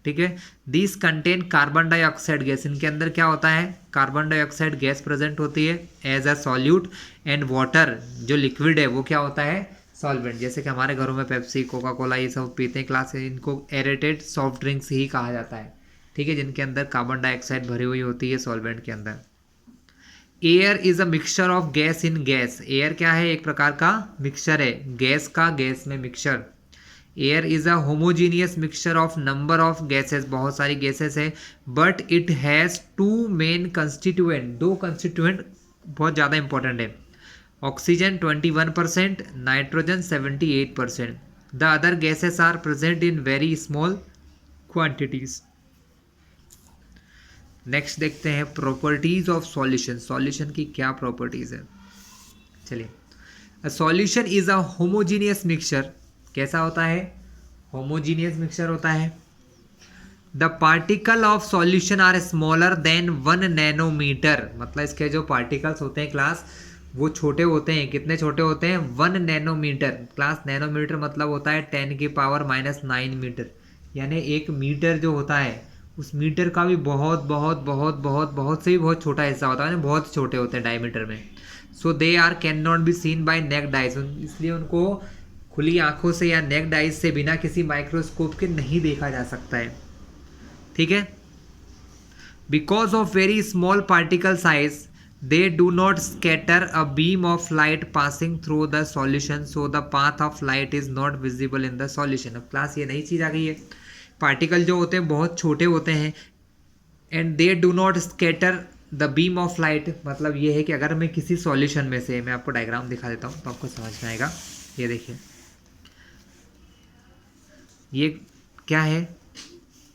ठीक है। This contain carbon dioxide gas, इनके अंदर क्या होता है? कार्बन डाइऑक्साइड गैस प्रेजेंट होती है as a solute, and water जो लिक्विड है वो क्या होता है? सॉल्वेंट। जैसे कि हमारे घरों में पेप्सी, कोका कोला ये सब पीते हैं क्लास, इनको एरेटेड सॉफ्ट ड्रिंक्स ही कहा जाता है। ठीक है, जिनके अंदर कार्बन डाइऑक्साइड भरी हुई होती है सॉल्वेंट के अंदर। Air is a mixture of gas in gas. Air क्या है? एक प्रकार का मिक्सचर है, गैस का गैस में मिक्सचर। Air is a homogeneous mixture of number of gases, बहुत सारी गैसेस है, but it has two main constituent, दो कंस्टिट्यूएंट बहुत ज़्यादा इंपॉर्टेंट है। Oxygen 21%, nitrogen 78%। The other gases are present in very small quantities. Next देखते हैं प्रॉपर्टीज ऑफ सॉल्यूशन। सॉल्यूशन की क्या प्रॉपर्टीज है? चलिए, a solution is a homogeneous mixture. कैसा होता है? होमोजीनियस मिक्सचर होता है। The particle of solution are smaller than 1 nanometre, मतलब इसके जो पार्टिकल्स होते हैं क्लास वो छोटे होते हैं। कितने छोटे होते हैं? 1 नैनोमीटर। क्लास नैनोमीटर मतलब होता है 10⁻⁹ मीटर, यानी 1 मीटर जो होता है उस मीटर का भी बहुत बहुत बहुत बहुत बहुत से भी बहुत छोटा हिस्सा होता है, बहुत छोटे होते हैं डायमीटर में। So they are can not be seen by naked eyes, इसलिए उनको खुली आंखों से या नेक्ड आइज से बिना किसी माइक्रोस्कोप के नहीं देखा जा सकता है। ठीक है। Because of very small particle size they do not scatter a beam of light passing through the solution, so the path of light is not visible in the solution. अब क्लास ये नई चीज आ गई है, पार्टिकल जो होते हैं बहुत छोटे होते हैं, and they do not scatter the beam of light, मतलब ये है कि अगर मैं किसी सॉल्यूशन में से, मैं आपको डायग्राम दिखा देता हूँ तो आपको समझ में आएगा। ये देखिए, ये क्या है?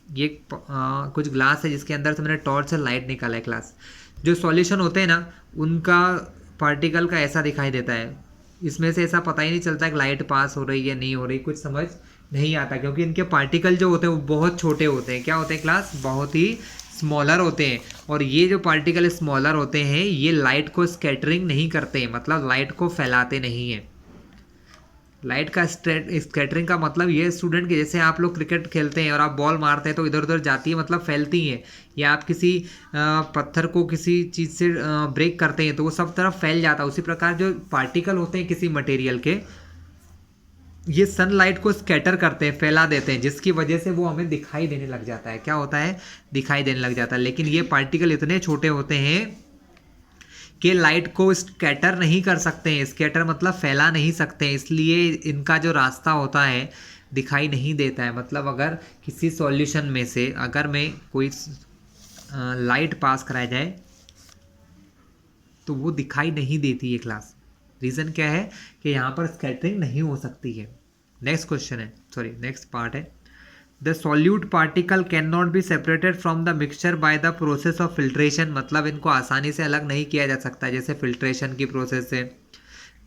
ये कुछ ग्लास है जिसके अंदर से मैंने टॉर्च से लाइट निकाला है क्लास। जो सॉल्यूशन होते हैं ना उनका पार्टिकल का ऐसा दिखाई देता है, इसमें से ऐसा पता ही नहीं चलता कि लाइट पास हो रही है नहीं हो रही, कुछ समझ नहीं आता, क्योंकि इनके पार्टिकल जो होते हैं वो बहुत छोटे होते हैं। क्या होते हैं क्लास? बहुत ही स्मॉलर होते हैं। और ये जो पार्टिकल स्मॉलर होते हैं ये लाइट को स्कैटरिंग नहीं करते हैं, मतलब लाइट को फैलाते नहीं हैं। लाइट का स्कैटरिंग का मतलब ये स्टूडेंट के, जैसे आप लोग क्रिकेट खेलते हैं और आप बॉल मारते हैं तो इधर उधर जाती है, मतलब फैलती है, या आप किसी पत्थर को किसी चीज़ से ब्रेक करते हैं तो वो सब तरफ फैल जाता है। उसी प्रकार जो पार्टिकल होते हैं किसी मटेरियल के, ये सनलाइट को स्कैटर करते हैं, फैला देते हैं, जिसकी वजह से वो हमें दिखाई देने लग जाता है। क्या होता है? दिखाई देने लग जाता है। लेकिन ये पार्टिकल इतने छोटे होते हैं कि लाइट को स्कैटर नहीं कर सकते हैं, स्कैटर मतलब फैला नहीं सकते हैं, इसलिए इनका जो रास्ता होता है दिखाई नहीं देता है। मतलब अगर किसी सॉल्यूशन में से अगर मैं कोई लाइट पास कराया जाए तो वो दिखाई नहीं देती है क्लास। रीज़न क्या है? कि यहाँ पर स्कैटरिंग नहीं हो सकती है। नेक्स्ट क्वेश्चन है, सॉरी नेक्स्ट पार्ट है, the solute particle can not be separated from the mixture by the process of filtration, मतलब इनको आसानी से अलग नहीं किया जा सकता जैसे फिल्ट्रेशन की प्रोसेस से।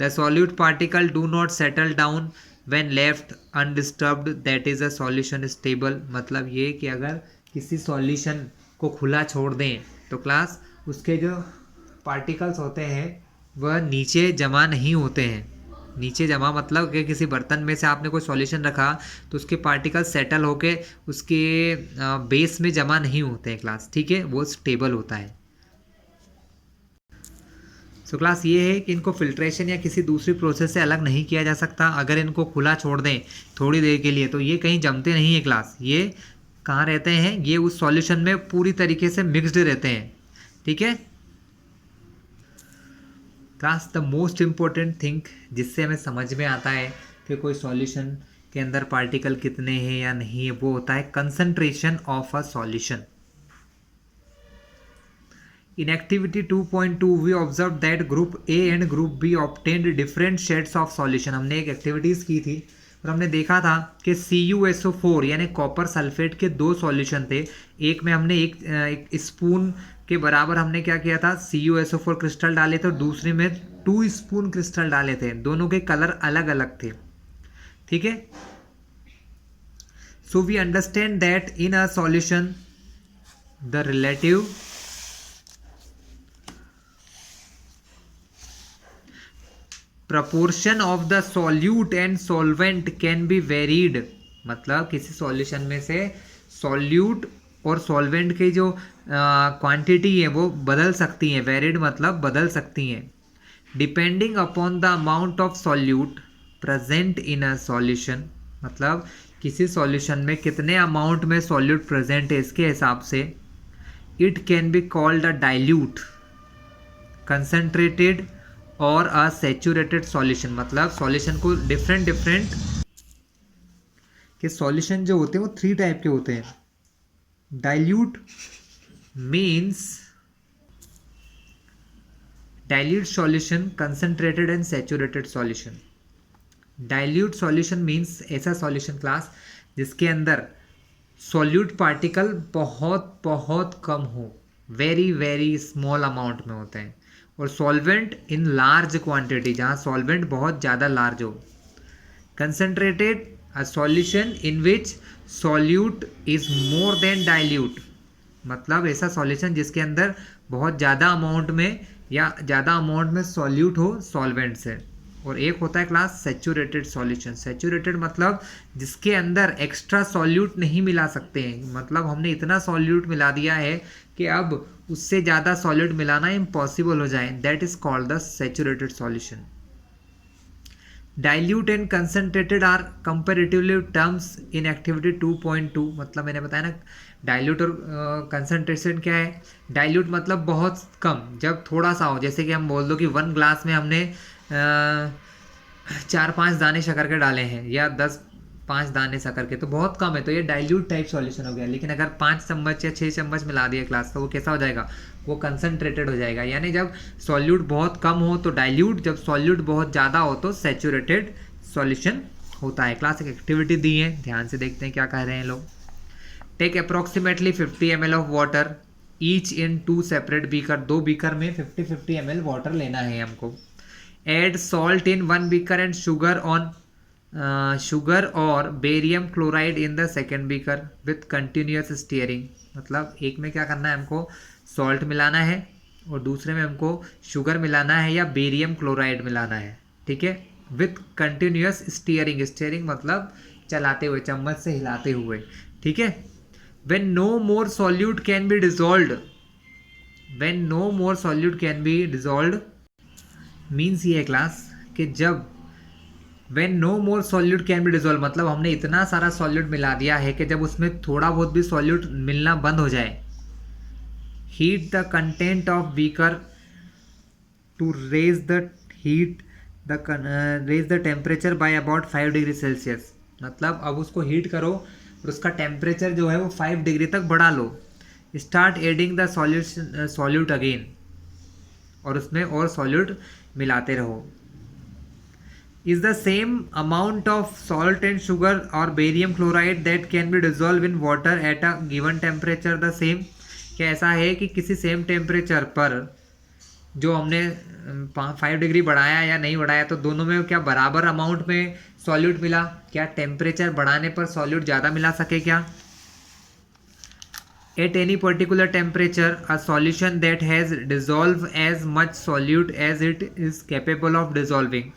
The solute particle do not settle down when left undisturbed, that is a solution stable, मतलब ये कि अगर किसी सॉल्यूशन को खुला छोड़ दें तो क्लास उसके जो पार्टिकल्स होते हैं वह नीचे जमा नहीं होते हैं। नीचे जमा मतलब कि किसी बर्तन में से आपने कोई सॉल्यूशन रखा तो उसके पार्टिकल सेटल होके उसके बेस में जमा नहीं होते हैं क्लास। ठीक है, वो स्टेबल होता है। सो क्लास ये है कि इनको फिल्ट्रेशन या किसी दूसरी प्रोसेस से अलग नहीं किया जा सकता। अगर इनको खुला छोड़ दें थोड़ी देर के लिए तो ये कहीं जमते नहीं है क्लास, ये कहाँ रहते हैं? ये उस सॉल्यूशन में पूरी तरीके से मिक्सड रहते हैं। ठीक है class, the most important thing जिससे हमें समझ में आता है कि कोई सॉल्यूशन के अंदर पार्टिकल कितने हैं या नहीं है, वो होता है concentration of a solution. In activity 2.2 we observe that group A and group B obtained different shades of solution. हमने एक एक्टिविटीज़ की थी और हमने देखा था कि CuSO4 यानी कॉपर सल्फेट के 2 सॉल्यूशन थे। एक में हमने एक स्पून के बराबर हमने क्या किया था, CuSO4 क्रिस्टल डाले थे और दूसरे में 2 स्पून क्रिस्टल डाले थे। दोनों के कलर अलग अलग थे। ठीक है, So we understand that in a solution the relative proportion of the solute and solvent can be varied. मतलब किसी सॉल्यूशन में से सॉल्यूट और सॉल्वेंट की जो क्वांटिटी है वो बदल सकती है. वेरिड मतलब बदल सकती हैं. Depending upon the amount of solute present in a solution. मतलब किसी सॉल्यूशन में कितने अमाउंट में सॉल्यूट प्रेजेंट है इसके हिसाब से. It can be called a dilute, concentrated और अ सैचुरेटेड सॉल्यूशन. मतलब सॉल्यूशन को डिफरेंट के सॉल्यूशन जो होते हैं वो 3 टाइप के होते हैं. Dilute means dilute solution, concentrated and saturated solution. Dilute solution means ऐसा सॉल्यूशन क्लास जिसके अंदर सॉल्यूट पार्टिकल बहुत बहुत कम हो, वेरी स्मॉल अमाउंट में होते हैं. और सॉल्वेंट इन लार्ज क्वांटिटी, जहाँ सॉल्वेंट बहुत ज़्यादा लार्ज हो. Concentrated a solution in which solute is more than dilute. मतलब ऐसा सॉल्यूशन जिसके अंदर बहुत ज़्यादा अमाउंट में या ज़्यादा अमाउंट में सॉल्यूट हो सॉल्वेंट से. और एक होता है क्लास सैचुरेटेड सॉल्यूशन. सैचुरेटेड मतलब जिसके अंदर एक्स्ट्रा सॉल्यूट नहीं मिला सकते हैं. मतलब हमने इतना सॉल्यूट मिला दिया है कि अब उससे ज़्यादा सॉल्यूट मिलाना इम्पॉसिबल हो जाए. That is called the saturated solution. Dilute and concentrated are comparatively terms in activity 2.2. मतलब मैंने बताया ना डाइल्यूट और कंसनट्रेशन क्या है. डाइल्यूट मतलब बहुत कम, जब थोड़ा सा हो. जैसे कि हम बोल दो कि 1 ग्लास में हमने 4-5 दाने शक्कर के डाले हैं या 5 दाने शक्कर के, तो बहुत कम है, तो ये डाइल्यूट टाइप सॉल्यूशन हो गया. लेकिन अगर 5 चम्मच या 6 चम्मच मिला दिया क्लास, तो वो कैसा हो जाएगा, वो कंसनट्रेटेड हो जाएगा. यानी जब सॉल्यूट बहुत कम हो तो डाइल्यूट, जब सॉल्यूट बहुत ज़्यादा हो तो सैचुरेटेड सॉल्यूशन होता है. क्लास एक एक्टिविटी दी है, ध्यान से देखते हैं क्या कह रहे हैं लोग. Take approximately 50 ml of water each in 2 separate beaker. 2 beaker में 50 ml वाटर लेना है हमको. Add salt in 1 beaker and sugar और barium chloride in the second beaker with continuous stirring. मतलब एक में क्या करना है, हमको सॉल्ट मिलाना है और दूसरे में हमको शुगर मिलाना है या बेरियम क्लोराइड मिलाना है. ठीक है, विथ कंटिन्यूस स्टीयरिंग. स्टीयरिंग मतलब चलाते हुए, चम्मच से हिलाते हुए. ठीक है. When no more solute can be dissolved. When no more solute can be dissolved means ये है क्लास कि जब when no more solute can be dissolve, मतलब हमने इतना सारा सॉल्यूट मिला दिया है कि जब उसमें थोड़ा बहुत भी सॉल्यूट मिलना बंद हो जाए. Heat the content of beaker to raise the temperature by about 5 degree Celsius. मतलब अब उसको हीट करो और उसका टेम्परेचर जो है वो 5 डिग्री तक बढ़ा लो. Start adding the solute again, और उसमें और सॉल्यूट मिलाते रहो. Is the same amount of salt and sugar और barium chloride that can be dissolve in water at a given temperature the same. क्या ऐसा है कि किसी सेम टेम्परेचर पर जो हमने 5 डिग्री बढ़ाया या नहीं बढ़ाया, तो दोनों में क्या बराबर अमाउंट में सॉल्यूट मिला? क्या टेम्परेचर बढ़ाने पर सॉल्यूट ज़्यादा मिला सके क्या? At any particular temperature, a solution that has dissolved as much solute as it is capable of dissolving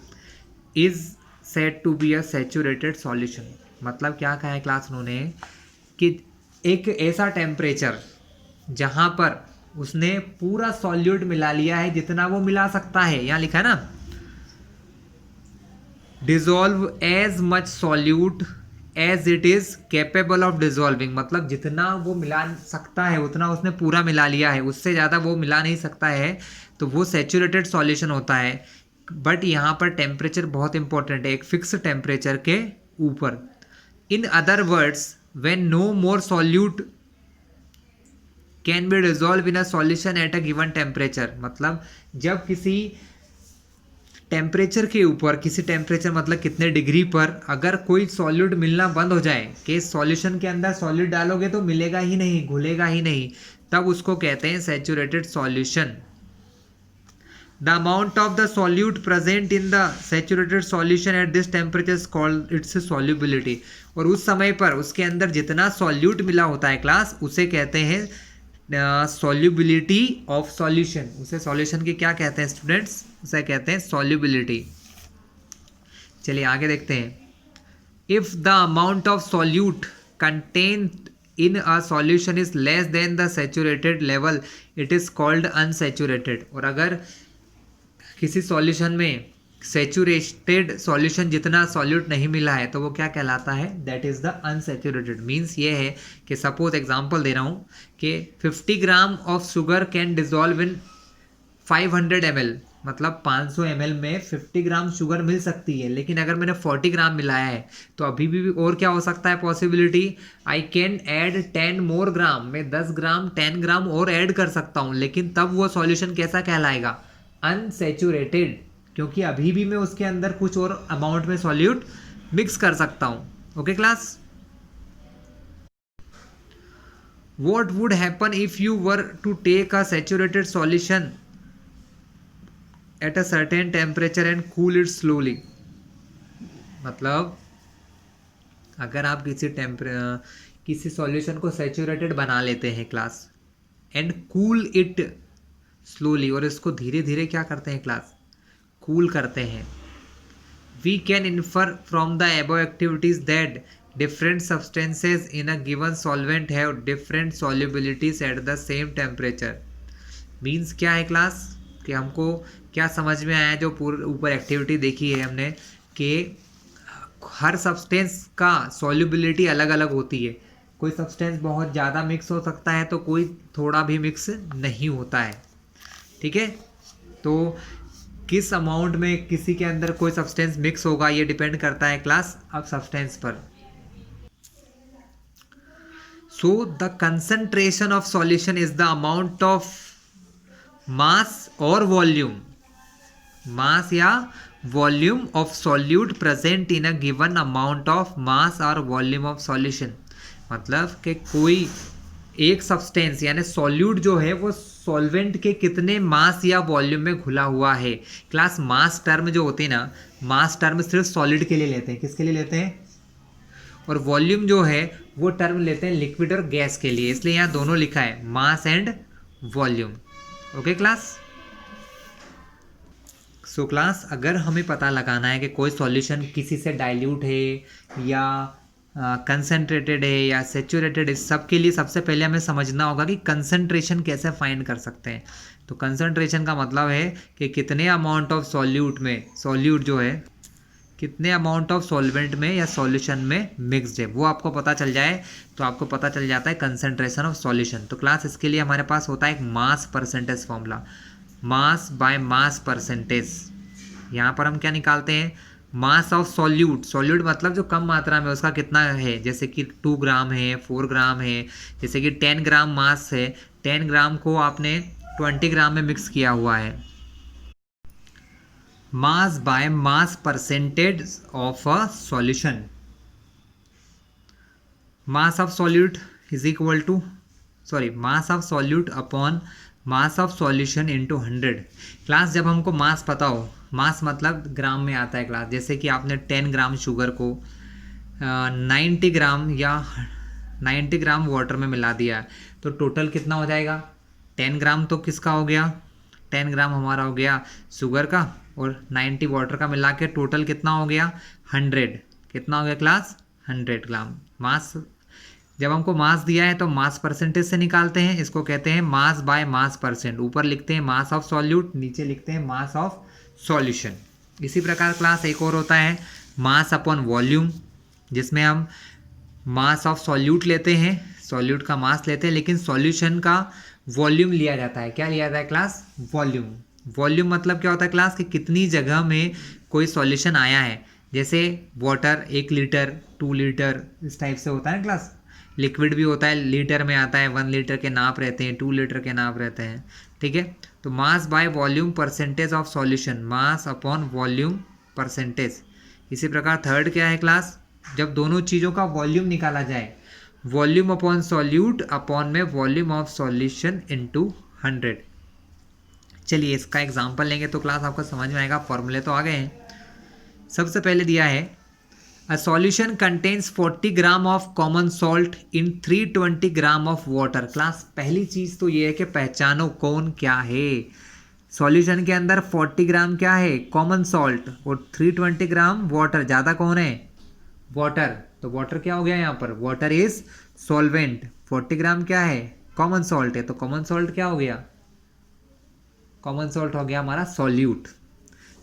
is said to be a saturated solution. मतलब क्या कहा है क्लास उन्होंने कि एक ऐसा टेम्परेचर जहाँ पर उसने पूरा सॉल्यूट मिला लिया है जितना वो मिला सकता है. यहाँ लिखा है ना, dissolve as much solute as it is capable of dissolving. मतलब जितना वो मिला सकता है उतना उसने पूरा मिला लिया है, उससे ज़्यादा वो मिला नहीं सकता है, तो वो सैचुरेटेड सॉल्यूशन होता है. बट यहाँ पर टेम्परेचर बहुत इंपॉर्टेंट है, एक फिक्स टेम्परेचर के ऊपर. In other words, when no more solute can be dissolve in a solution at a given temperature. मतलब जब किसी टेम्परेचर के ऊपर, किसी टेम्परेचर मतलब कितने डिग्री पर अगर कोई सॉल्यूट मिलना बंद हो जाए, कि सॉल्यूशन के अंदर सॉल्यूट डालोगे तो मिलेगा ही नहीं, घुलेगा ही नहीं, तब उसको कहते हैं saturated solution. The amount of the solute present in the saturated solution at this temperature is called its solubility. और उस समय पर उसके अंदर जितना सॉल्यूट मिला होता है क्लास, उसे कहते हैं सॉल्युबिलिटी ऑफ सॉल्यूशन। उसे सॉल्यूशन की क्या कहते हैं स्टूडेंट्स? उसे कहते हैं सॉल्युबिलिटी। चलिए आगे देखते हैं। If the amount of solute contained in a solution is less than the saturated level, it is called unsaturated। और अगर किसी सॉल्यूशन में सैचुरेटेड सॉल्यूशन जितना सॉल्यूट नहीं मिला है तो वो क्या कहलाता है? That is the unsaturated. Means ये है कि सपोज एग्जांपल दे रहा हूँ कि 50 gram of sugar cane dissolve in 500 ml, मतलब 500 ml में 50 ग्राम शुगर मिल सकती है, लेकिन अगर मैंने 40 ग्राम मिलाया है तो अभी भी और क्या हो सकता है पॉसिबिलिटी? आई कैन ऐड 10 मोर ग्राम। मैं 10 ग्राम 10 ग्राम और ऐड कर सकता हूँ, लेकिन तब वो सॉल्यूशन कैसा कहलाएगा? अनसैचुरेटेड, क्योंकि अभी भी मैं उसके अंदर कुछ और अमाउंट में सॉल्यूट मिक्स कर सकता हूँ। Okay class? What would happen if you were to take a saturated solution at a certain temperature and cool it slowly. मतलब अगर आप किसी सॉल्यूशन को सैचुरेटेड बना लेते हैं class and cool it slowly, और इसको धीरे धीरे क्या करते हैं क्लास? कूल करते हैं। We can infer from the above activities that different substances in a given solvent have different solubilities at the same temperature. Means क्या है क्लास? कि हमको क्या समझ में आया जो पूरे ऊपर एक्टिविटी देखी है हमने, कि हर सब्सटेंस का सॉल्युबिलिटी अलग अलग होती है। कोई सब्सटेंस बहुत ज़्यादा मिक्स हो सकता है तो कोई थोड़ा भी मिक्स नहीं होता है। ठीक है? तो किस अमाउंट में किसी के अंदर कोई सब्सटेंस मिक्स होगा ये डिपेंड करता है क्लास अब सब्सटेंस पर। So the concentration of solution is the amount of mass और वॉल्यूम, मास या volume of solute present in a given amount of mass और वॉल्यूम ऑफ सॉल्यूशन। मतलब कि कोई एक सब्सटेंस यानी सॉल्यूट जो है वो सॉल्वेंट के कितने मास या वॉल्यूम में घुला हुआ है। क्लास मास टर्म जो होते हैं ना, मास टर्म सिर्फ सॉलिड के लिए लेते हैं। किसके लिए लेते हैं? और वॉल्यूम जो है वो टर्म लेते हैं लिक्विड और गैस के लिए, इसलिए यहाँ दोनों लिखा है mass and volume. Okay class? So class अगर हमें पता लगाना है कि कोई सॉल्यूशन किसी से डाइल्यूट है या कंसनट्रेटेड है या सेचुरेटेड है, सब के लिए सबसे पहले हमें समझना होगा कि कंसंट्रेशन कैसे फाइंड कर सकते हैं। तो कंसंट्रेशन का मतलब है कि कितने अमाउंट ऑफ सॉल्यूट में, सॉल्यूट जो है कितने अमाउंट ऑफ सॉल्वेंट में या सॉल्यूशन में मिक्सड है, वो आपको पता चल जाए तो आपको पता चल जाता है कंसंट्रेशन ऑफ सॉल्यूशन। तो क्लास इसके लिए हमारे पास होता है एक mass percentage formula, mass by mass percentage. यहाँ पर हम क्या निकालते हैं? मास ऑफ सॉल्यूट। सॉल्यूट मतलब जो कम मात्रा में उसका कितना है, जैसे कि 2 ग्राम है, 4 ग्राम है, जैसे कि 10 ग्राम मास है, 10 ग्राम को आपने 20 ग्राम में मिक्स किया हुआ है। Mass by mass percentage of a solution. Mass of solute is equal to mass of solute upon mass of solution into 100। Class जब हमको मास पता हो, मास मतलब ग्राम में आता है क्लास, जैसे कि आपने 10 ग्राम शुगर को 90 ग्राम या 90 ग्राम वाटर में मिला दिया तो टोटल कितना हो जाएगा? 10 ग्राम तो किसका हो गया? 10 ग्राम हमारा हो गया शुगर का, और 90 वाटर का मिला के टोटल कितना हो गया? 100। कितना हो गया क्लास? 100 ग्राम मास। जब हमको मास दिया है तो मास परसेंटेज से निकालते हैं, इसको कहते हैं मास बाय मास परसेंट। ऊपर लिखते हैं मास ऑफ सॉल्यूट, नीचे लिखते हैं मास ऑफ सॉल्यूशन। इसी प्रकार क्लास एक और होता है मास अपॉन वॉल्यूम, जिसमें हम मास ऑफ सॉल्यूट लेते हैं, सॉल्यूट का मास लेते हैं, लेकिन सॉल्यूशन का वॉल्यूम लिया जाता है। क्या लिया जाता है क्लास? वॉल्यूम। वॉल्यूम मतलब क्या होता है क्लास? कि कितनी जगह में कोई सॉल्यूशन आया है। जैसे वाटर 1 लीटर 2 लीटर इस टाइप से होता है क्लास। लिक्विड भी होता है, लीटर में आता है, 1 लीटर के नाप रहते हैं, 2 लीटर के नाप रहते हैं। ठीक है? तो mass by volume percentage of solution, mass upon volume percentage. इसी प्रकार थर्ड क्या है क्लास? जब दोनों चीज़ों का वॉल्यूम निकाला जाए, वॉल्यूम अपॉन सॉल्यूट अपॉन में वॉल्यूम ऑफ सॉल्यूशन इनटू 100। चलिए इसका एग्जांपल लेंगे तो क्लास आपको समझ में आएगा। फॉर्मूले तो आ गए हैं। सबसे पहले दिया है a solution contains 40 gram of common salt in 320 gram of water. Class पहली चीज़ तो ये है कि पहचानो कौन क्या है। सॉल्यूशन के अंदर 40 ग्राम क्या है, कॉमन सॉल्ट, और 320 ग्राम वाटर। ज़्यादा कौन है, वाटर। तो वाटर क्या हो गया यहाँ पर, वाटर इज सॉल्वेंट। 40 ग्राम क्या है, कॉमन सॉल्ट है, तो कॉमन सॉल्ट क्या हो गया, कॉमन सॉल्ट हो गया हमारा सॉल्यूट।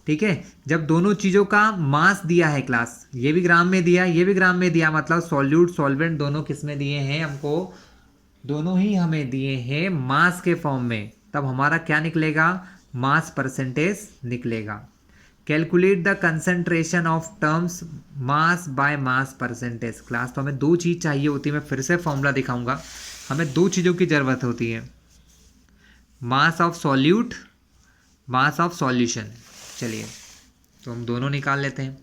ठीक है, जब दोनों चीज़ों का मास दिया है क्लास, ये भी ग्राम में दिया, ये भी ग्राम में दिया, मतलब सॉल्यूट सॉल्वेंट दोनों किस में दिए हैं हमको, दोनों ही हमें दिए हैं मास के फॉर्म में, तब हमारा क्या निकलेगा, मास परसेंटेज निकलेगा। Calculate the concentration of terms mass by mass percentage. Class तो हमें दो चीज़ चाहिए होती है, मैं फिर से फॉर्मूला दिखाऊंगा। हमें दो चीज़ों की ज़रूरत होती है, मास of solute, mass of solution. चलिए तो हम दोनों निकाल लेते हैं।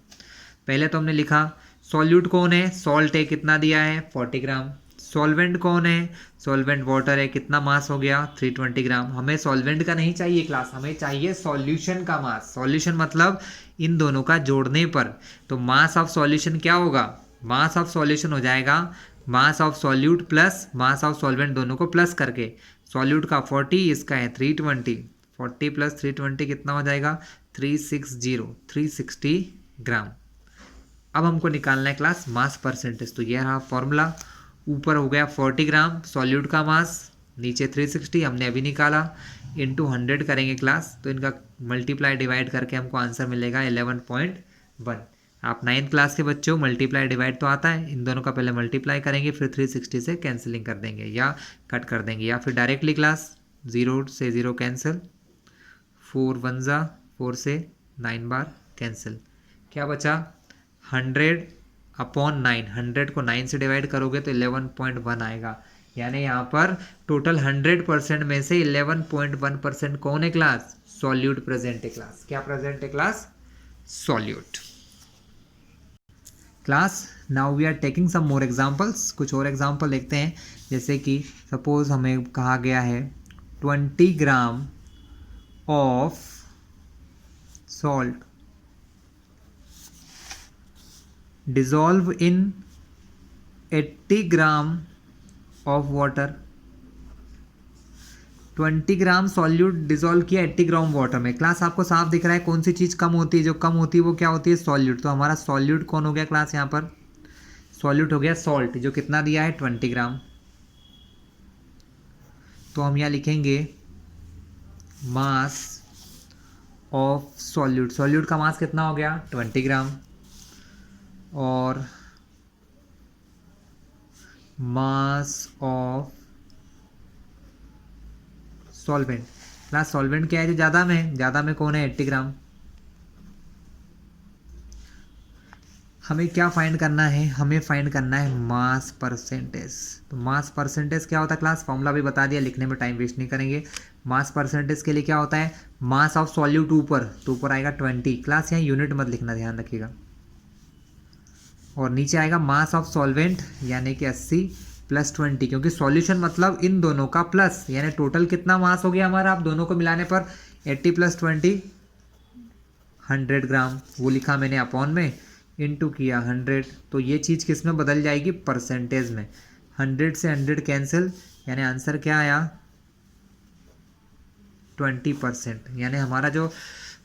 पहले तो हमने लिखा सॉल्यूट कौन है, सॉल्ट है, कितना दिया है 40 ग्राम। सॉल्वेंट कौन है, सॉल्वेंट वाटर है, कितना मास हो गया 320 ग्राम। हमें सॉल्वेंट का नहीं चाहिए क्लास, हमें चाहिए सॉल्यूशन का मास। सॉल्यूशन मतलब इन दोनों का जोड़ने पर, तो मास ऑफ सॉल्यूशन क्या होगा, मास ऑफ सॉल्यूशन हो जाएगा मास of solute plus mass of solvent, दोनों को प्लस करके। सॉल्यूट का 40, इसका है 320, 40 प्लस 320 कितना हो जाएगा 360 ग्राम। अब हमको निकालना है क्लास मास परसेंटेज, तो यह रहा फॉर्मूला। ऊपर हो गया 40 ग्राम सॉल्यूट का मास, नीचे 360 हमने अभी निकाला, इंटू 100 करेंगे क्लास, तो इनका मल्टीप्लाई डिवाइड करके हमको आंसर मिलेगा 11.1। आप 9th क्लास के बच्चों, मल्टीप्लाई डिवाइड तो आता है, इन दोनों का पहले मल्टीप्लाई करेंगे, फिर 360 से कैंसिलिंग कर देंगे या कट कर देंगे, या फिर डायरेक्टली क्लास 0 से 0 कैंसिल, 4 1 जा 4 से 9 बार कैंसिल, क्या बचा 100/9। 100 को 9 से डिवाइड करोगे तो 11.1 आएगा। यानी यहाँ पर टोटल 100% में से 11.1% कौन है क्लास, सॉल्यूट प्रेजेंट है क्लास। क्या प्रेजेंट है class, solute. Class now we are taking some more examples. कुछ और एग्जांपल देखते हैं, जैसे कि सपोज हमें कहा गया है 20 gram of salt dissolve in 80 gram of water. 20 gram solute dissolve किया 80 ग्राम वाटर में। क्लास आपको साफ दिख रहा है कौन सी चीज़ कम होती है, जो कम होती है वो क्या होती है, सॉल्यूट। तो हमारा सॉल्यूट कौन हो गया क्लास, यहाँ पर सॉल्यूट हो गया सॉल्ट, जो कितना दिया है 20 ग्राम। तो हम यहाँ लिखेंगे मास ऑफ सॉल्यूट, सॉल्यूट का मास कितना हो गया 20 ग्राम, और mass of solvent. Class solvent क्या है जो ज़्यादा में कौन है 80 ग्राम। हमें क्या फाइंड करना है, हमें फाइंड करना है मास परसेंटेज। तो मास परसेंटेज क्या होता है क्लास, फॉर्मूला भी बता दिया, लिखने में टाइम वेस्ट नहीं करेंगे। मास परसेंटेज के लिए क्या होता है, मास ऑफ सॉल्यूट ऊपर, तो ऊपर आएगा 20। क्लास यहाँ यूनिट मत लिखना, ध्यान रखिएगा। और नीचे आएगा मास ऑफ सॉल्वेंट, यानी कि 80 प्लस 20, क्योंकि सॉल्यूशन मतलब इन दोनों का प्लस, यानी टोटल कितना मास हो गया हमारा, आप दोनों को मिलाने पर 80 प्लस 20 100 ग्राम, वो लिखा मैंने अपॉन में, इनटू किया 100, तो ये चीज़ किस में बदल जाएगी, परसेंटेज में। 100 से 100 कैंसिल, यानी आंसर क्या आया 20%। यानी हमारा जो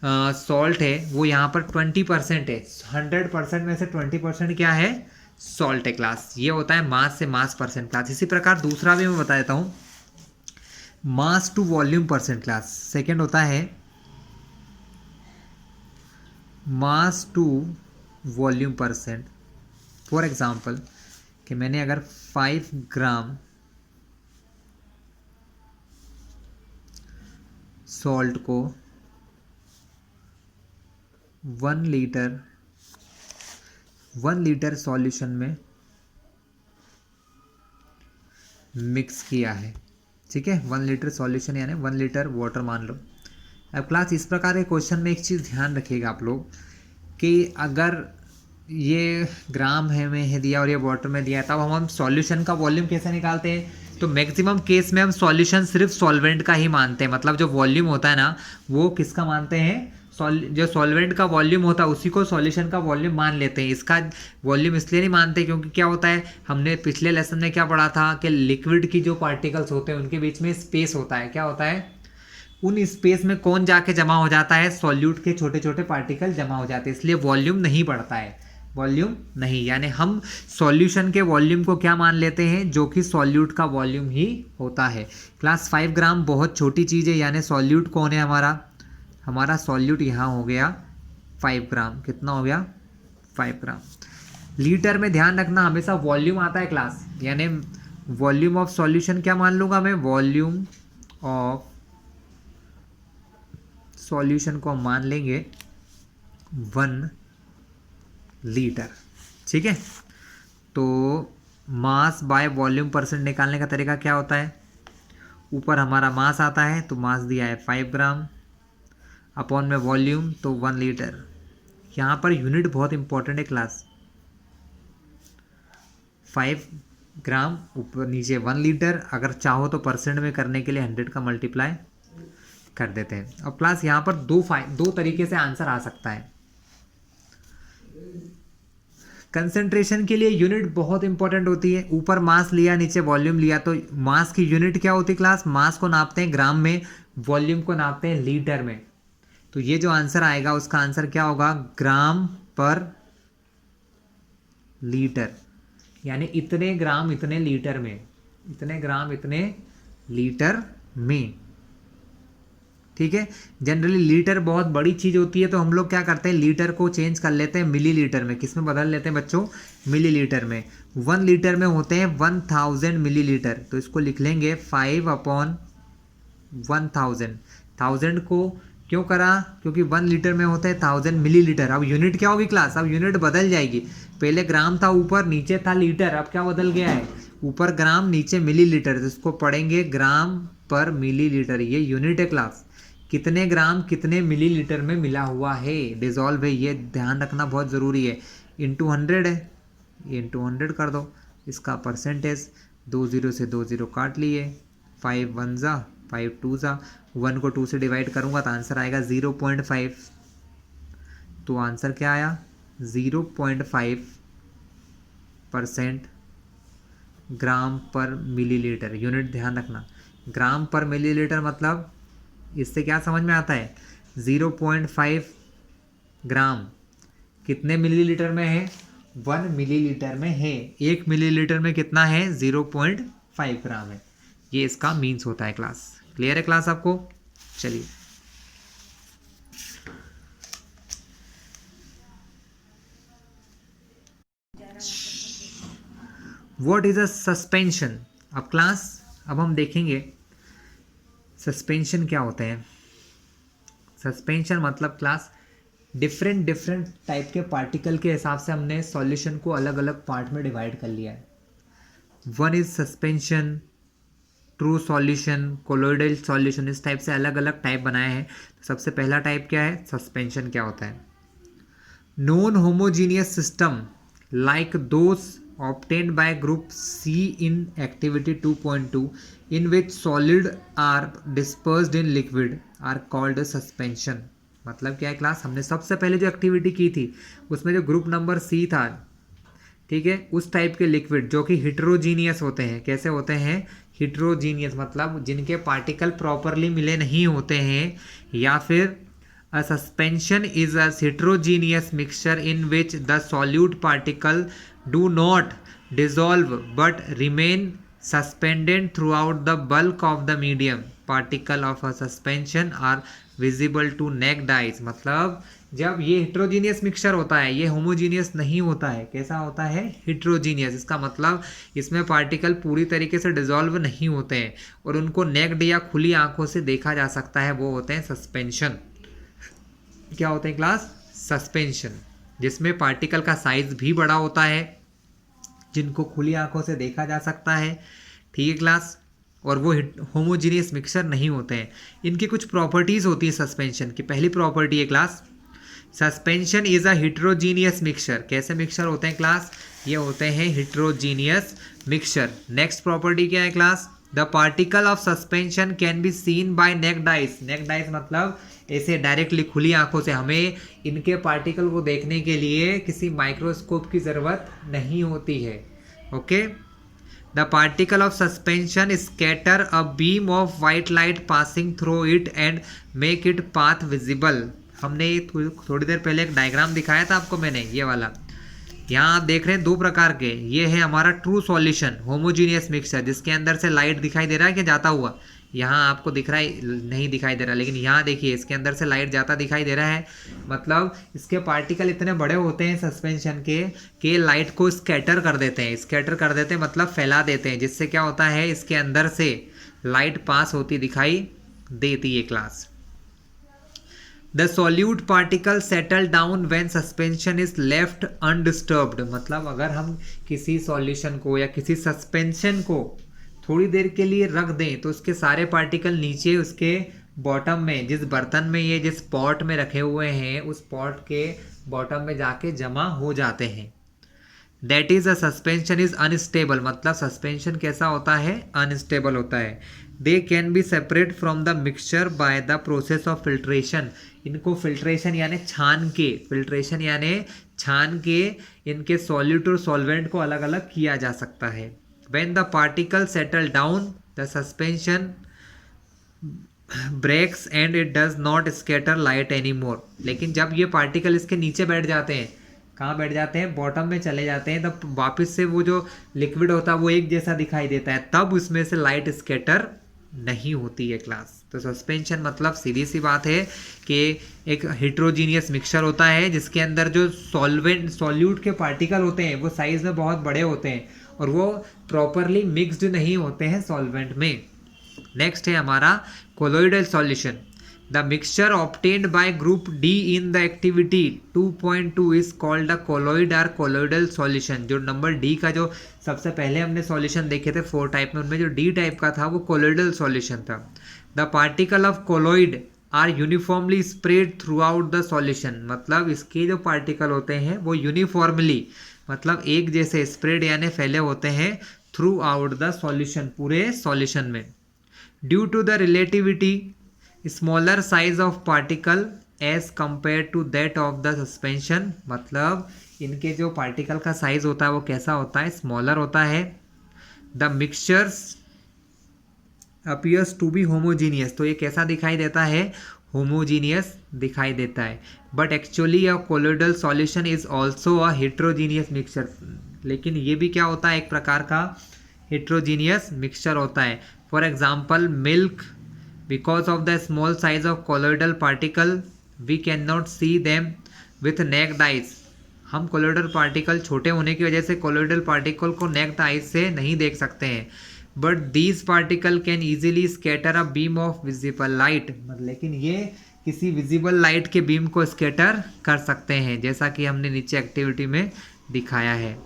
सॉल्ट है वो यहाँ पर 20% है। 100% में से 20% क्या है, सॉल्ट है क्लास। ये होता है मास से मास परसेंट क्लास। इसी प्रकार दूसरा भी मैं बता देता हूँ, mass to volume percent class. Second होता है mass to volume percent. For example कि मैंने अगर 5 ग्राम सॉल्ट को 1 लीटर सॉल्यूशन में मिक्स किया है, ठीक है, 1 लीटर सॉल्यूशन यानी 1 लीटर वाटर मान लो। अब क्लास इस प्रकार के क्वेश्चन में एक चीज़ ध्यान रखिएगा आप लोग, कि अगर ये ग्राम है में है दिया और ये वाटर में दिया है, तब हम सॉल्यूशन का वॉल्यूम कैसे निकालते हैं, तो तो मैक्सिमम केस में हम सॉल्यूशन सिर्फ सॉल्वेंट का ही मानते हैं, मतलब जो वॉल्यूम होता है ना वो किसका मानते हैं, जो सॉल्वेंट का वॉल्यूम होता है उसी को सॉल्यूशन का वॉल्यूम मान लेते हैं। इसका वॉल्यूम इसलिए नहीं मानते क्योंकि क्या होता है, हमने पिछले लेसन में क्या पढ़ा था कि लिक्विड की जो पार्टिकल्स होते हैं उनके बीच में स्पेस होता है, क्या होता है, उन स्पेस में कौन जाके जमा हो जाता है, सॉल्यूट के छोटे छोटे पार्टिकल जमा हो जाते हैं, इसलिए वॉल्यूम नहीं बढ़ता है, वॉल्यूम नहीं। यानी हम सॉल्यूशन के वॉल्यूम को क्या मान लेते हैं, जो कि सॉल्यूट का वॉल्यूम ही होता है। क्लास 5 ग्राम बहुत छोटी चीज़ है, यानी सॉल्यूट कौन है हमारा सॉल्यूट यहाँ हो गया 5 ग्राम, कितना हो गया 5 ग्राम। लीटर में ध्यान रखना हमेशा वॉल्यूम आता है क्लास, यानी वॉल्यूम ऑफ सॉल्यूशन क्या मान लूँगा मैं, वॉल्यूम ऑफ सॉल्यूशन को हम मान लेंगे 1 लीटर, ठीक है। तो मास बाय वॉल्यूम परसेंट निकालने का तरीका क्या होता है, ऊपर हमारा मास आता है तो मास दिया है 5 ग्राम अपॉन में वॉल्यूम तो 1 लीटर। यहाँ पर यूनिट बहुत इंपॉर्टेंट है क्लास, 5 ग्राम ऊपर नीचे 1 लीटर, अगर चाहो तो परसेंट में करने के लिए 100 का मल्टीप्लाई कर देते हैं। अब क्लास यहाँ पर दो तरीके से आंसर आ सकता है। कंसंट्रेशन के लिए यूनिट बहुत इंपॉर्टेंट होती है, ऊपर मास लिया नीचे वॉल्यूम लिया, तो मास की यूनिट क्या होती है क्लास, मास को नापते हैं ग्राम में, वॉल्यूम को नापते हैं लीटर में। तो ये जो आंसर आएगा उसका आंसर क्या होगा, ग्राम पर लीटर, यानी इतने ग्राम इतने लीटर में, इतने ग्राम इतने लीटर में, ठीक है। जनरली लीटर बहुत बड़ी चीज़ होती है तो हम लोग क्या करते हैं, लीटर को चेंज कर लेते हैं मिलीलीटर में। किस में बदल लेते हैं बच्चों, मिलीलीटर में। 1 लीटर में होते हैं 1000 मिलीलीटर, तो इसको लिख लेंगे 5/1000। 1000 को क्यों करा, क्योंकि 1 लीटर में होता है 1000 मिलीलीटर। अब यूनिट क्या होगी क्लास, अब यूनिट बदल जाएगी, पहले ग्राम था ऊपर, नीचे था लीटर, अब क्या बदल गया है, ऊपर ग्राम नीचे मिलीलीटर, तो इसको पढ़ेंगे ग्राम पर मिलीलीटर। ये यूनिट है क्लास, कितने ग्राम कितने मिलीलीटर में मिला हुआ है, डिजॉल्व है, ये ध्यान रखना बहुत ज़रूरी है। इंटू 100 है, ये इंटू 100 कर दो, इसका परसेंटेज 2 0 से 2 0 काट लिए, 5 1 जा 5 2 जा, 1 को 2 से डिवाइड करूँगा तो आंसर आएगा 0.5। तो आंसर क्या आया, 0.5% ग्राम पर मिलीलीटर। यूनिट ध्यान रखना, ग्राम पर मिलीलीटर मतलब इससे क्या समझ में आता है, 0.5 ग्राम कितने मिलीलीटर में है, 1 मिलीलीटर में है। 1 मिलीलीटर में कितना है, 0.5 ग्राम है। ये इसका मीन्स होता है क्लास। क्लियर है क्लास आपको, चलिए व्हाट इज अ सस्पेंशन। अब क्लास अब हम देखेंगे सस्पेंशन क्या होते हैं। सस्पेंशन मतलब क्लास डिफरेंट टाइप के पार्टिकल के हिसाब से हमने सॉल्यूशन को अलग अलग पार्ट में डिवाइड कर लिया है। 1 is suspension, true solution, colloidal solution, इस टाइप से अलग अलग टाइप बनाए हैं। तो सबसे पहला टाइप क्या है, सस्पेंशन क्या होता है, non homogeneous system like those obtained by group C in activity 2.2 in which solid are dispersed in liquid are called a suspension। मतलब क्या है क्लास, हमने सबसे पहले जो एक्टिविटी की थी उसमें जो ग्रुप नंबर C था, ठीक है, उस टाइप के लिक्विड जो कि हिट्रोजीनियस होते हैं। कैसे होते हैं, हिट्रोजीनियस मतलब जिनके पार्टिकल प्रॉपरली मिले नहीं होते हैं, या फिर a suspension is a heterogeneous mixture in which the solute particle do not dissolve but remain suspended throughout the bulk of the medium। Particle of a suspension are visible to naked eyes। मतलब जब ये heterogeneous मिक्सचर होता है, ये homogeneous नहीं होता है। कैसा होता है, heterogeneous। इसका मतलब इसमें पार्टिकल पूरी तरीके से डिजॉल्व नहीं होते हैं और उनको नेक्ड या खुली आंखों से देखा जा सकता है, वो होते हैं सस्पेंशन। क्या होते हैं क्लास, सस्पेंशन, जिसमें पार्टिकल का साइज भी बड़ा होता है, जिनको खुली आंखों से देखा जा सकता है, ठीक है क्लास, और वो होमोजीनियस मिक्सचर नहीं होते हैं। इनकी कुछ प्रॉपर्टीज़ होती है सस्पेंशन की। पहली प्रॉपर्टी है class, suspension is a heterogeneous mixture. कैसे मिक्सचर होते हैं क्लास? ये होते हैं हिट्रोजीनियस मिक्सचर। नेक्स्ट प्रॉपर्टी क्या है class? The particle of suspension can be seen by naked eyes. Naked eyes मतलब ऐसे डायरेक्टली खुली आंखों से, हमें इनके पार्टिकल को देखने के लिए किसी माइक्रोस्कोप की ज़रूरत नहीं होती है। Okay, the particle of suspension scatter a beam of white light passing through it and make it path visible. हमने थोड़ी देर पहले एक डायग्राम दिखाया था आपको मैंने, ये वाला। यहाँ आप देख रहे हैं दो प्रकार के। ये है हमारा ट्रू सॉल्यूशन होमोजीनियस मिक्सचर, जिसके अंदर से लाइट दिखाई दे रहा है कि जाता हुआ? यहाँ आपको दिख रहा है, नहीं दिखाई दे रहा, लेकिन यहाँ देखिए इसके अंदर से लाइट जाता दिखाई दे रहा है। मतलब इसके पार्टिकल इतने बड़े होते हैं सस्पेंशन के लाइट को स्कैटर कर देते हैं। स्कैटर कर देते हैं मतलब फैला देते हैं, जिससे क्या होता है, इसके अंदर से लाइट पास होती दिखाई देती है class. The solute particle settle down when suspension is left undisturbed. मतलब अगर हम किसी सॉल्यूशन को या किसी सस्पेंशन को थोड़ी देर के लिए रख दें तो उसके सारे पार्टिकल नीचे उसके बॉटम में, जिस बर्तन में ये जिस पॉट में रखे हुए हैं उस पॉट के बॉटम में जाके जमा हो जाते हैं। That is a suspension is unstable. मतलब सस्पेंशन कैसा होता है? अनस्टेबल होता है। They can be separate from the mixture by the process of filtration. इनको फिल्ट्रेशन यानी छान के, फिल्ट्रेशन यानी छान के इनके सॉल्यूट और सॉल्वेंट को अलग अलग किया जा सकता है। When the particle settle down the suspension breaks and it does not scatter light any more. लेकिन जब ये पार्टिकल इसके नीचे बैठ जाते हैं, कहाँ बैठ जाते हैं? बॉटम में चले जाते हैं, तब वापस से वो जो लिक्विड होता है वो एक जैसा दिखाई देता है, तब उसमें से लाइट स्कैटर नहीं होती है क्लास। तो सस्पेंशन मतलब सीधी सी बात है कि एक हेट्रोजीनियस मिक्सचर होता है जिसके अंदर जो सॉल्यूट के पार्टिकल होते हैं वो साइज में बहुत बड़े होते हैं और वो प्रॉपरली मिक्सड नहीं होते हैं सॉल्वेंट में। नेक्स्ट है हमारा colloidal solution. The mixture obtained by group D in the activity 2.2 is called the colloid और कोलोइडल सॉल्यूशन। जो नंबर डी का जो सबसे पहले हमने सॉल्यूशन देखे थे 4 टाइप में, उनमें जो डी टाइप का था वो कोलोइडल सॉल्यूशन था। The particle of colloid are uniformly spread throughout the solution. मतलब इसके जो पार्टिकल होते हैं वो यूनिफॉर्मली मतलब एक जैसे स्प्रेड यानी फैले होते हैं थ्रू आउट द सॉल्यूशन, पूरे सॉल्यूशन में। Due to the relativity smaller size of particle as compare to that of the suspension. मतलब इनके जो पार्टिकल का साइज होता है वो कैसा होता है? स्मॉलर होता है। The mixtures appears to be homogeneous. तो ये कैसा दिखाई देता है? होमोजीनियस दिखाई देता है। But actually a colloidal solution is also a heterogeneous mixture. लेकिन ये भी क्या होता है? एक प्रकार का हेट्रोजीनियस मिक्सचर होता है। For example milk, because of the small size of colloidal particle we cannot see them with naked eyes। हम colloidal particle छोटे होने की वजह से colloidal particle को naked eyes से नहीं देख सकते हैं। but these particle can easily scatter a beam of visible light। लेकिन ये किसी visible light के बीम को scatter कर सकते हैं, जैसा कि हमने नीचे एक्टिविटी में दिखाया है।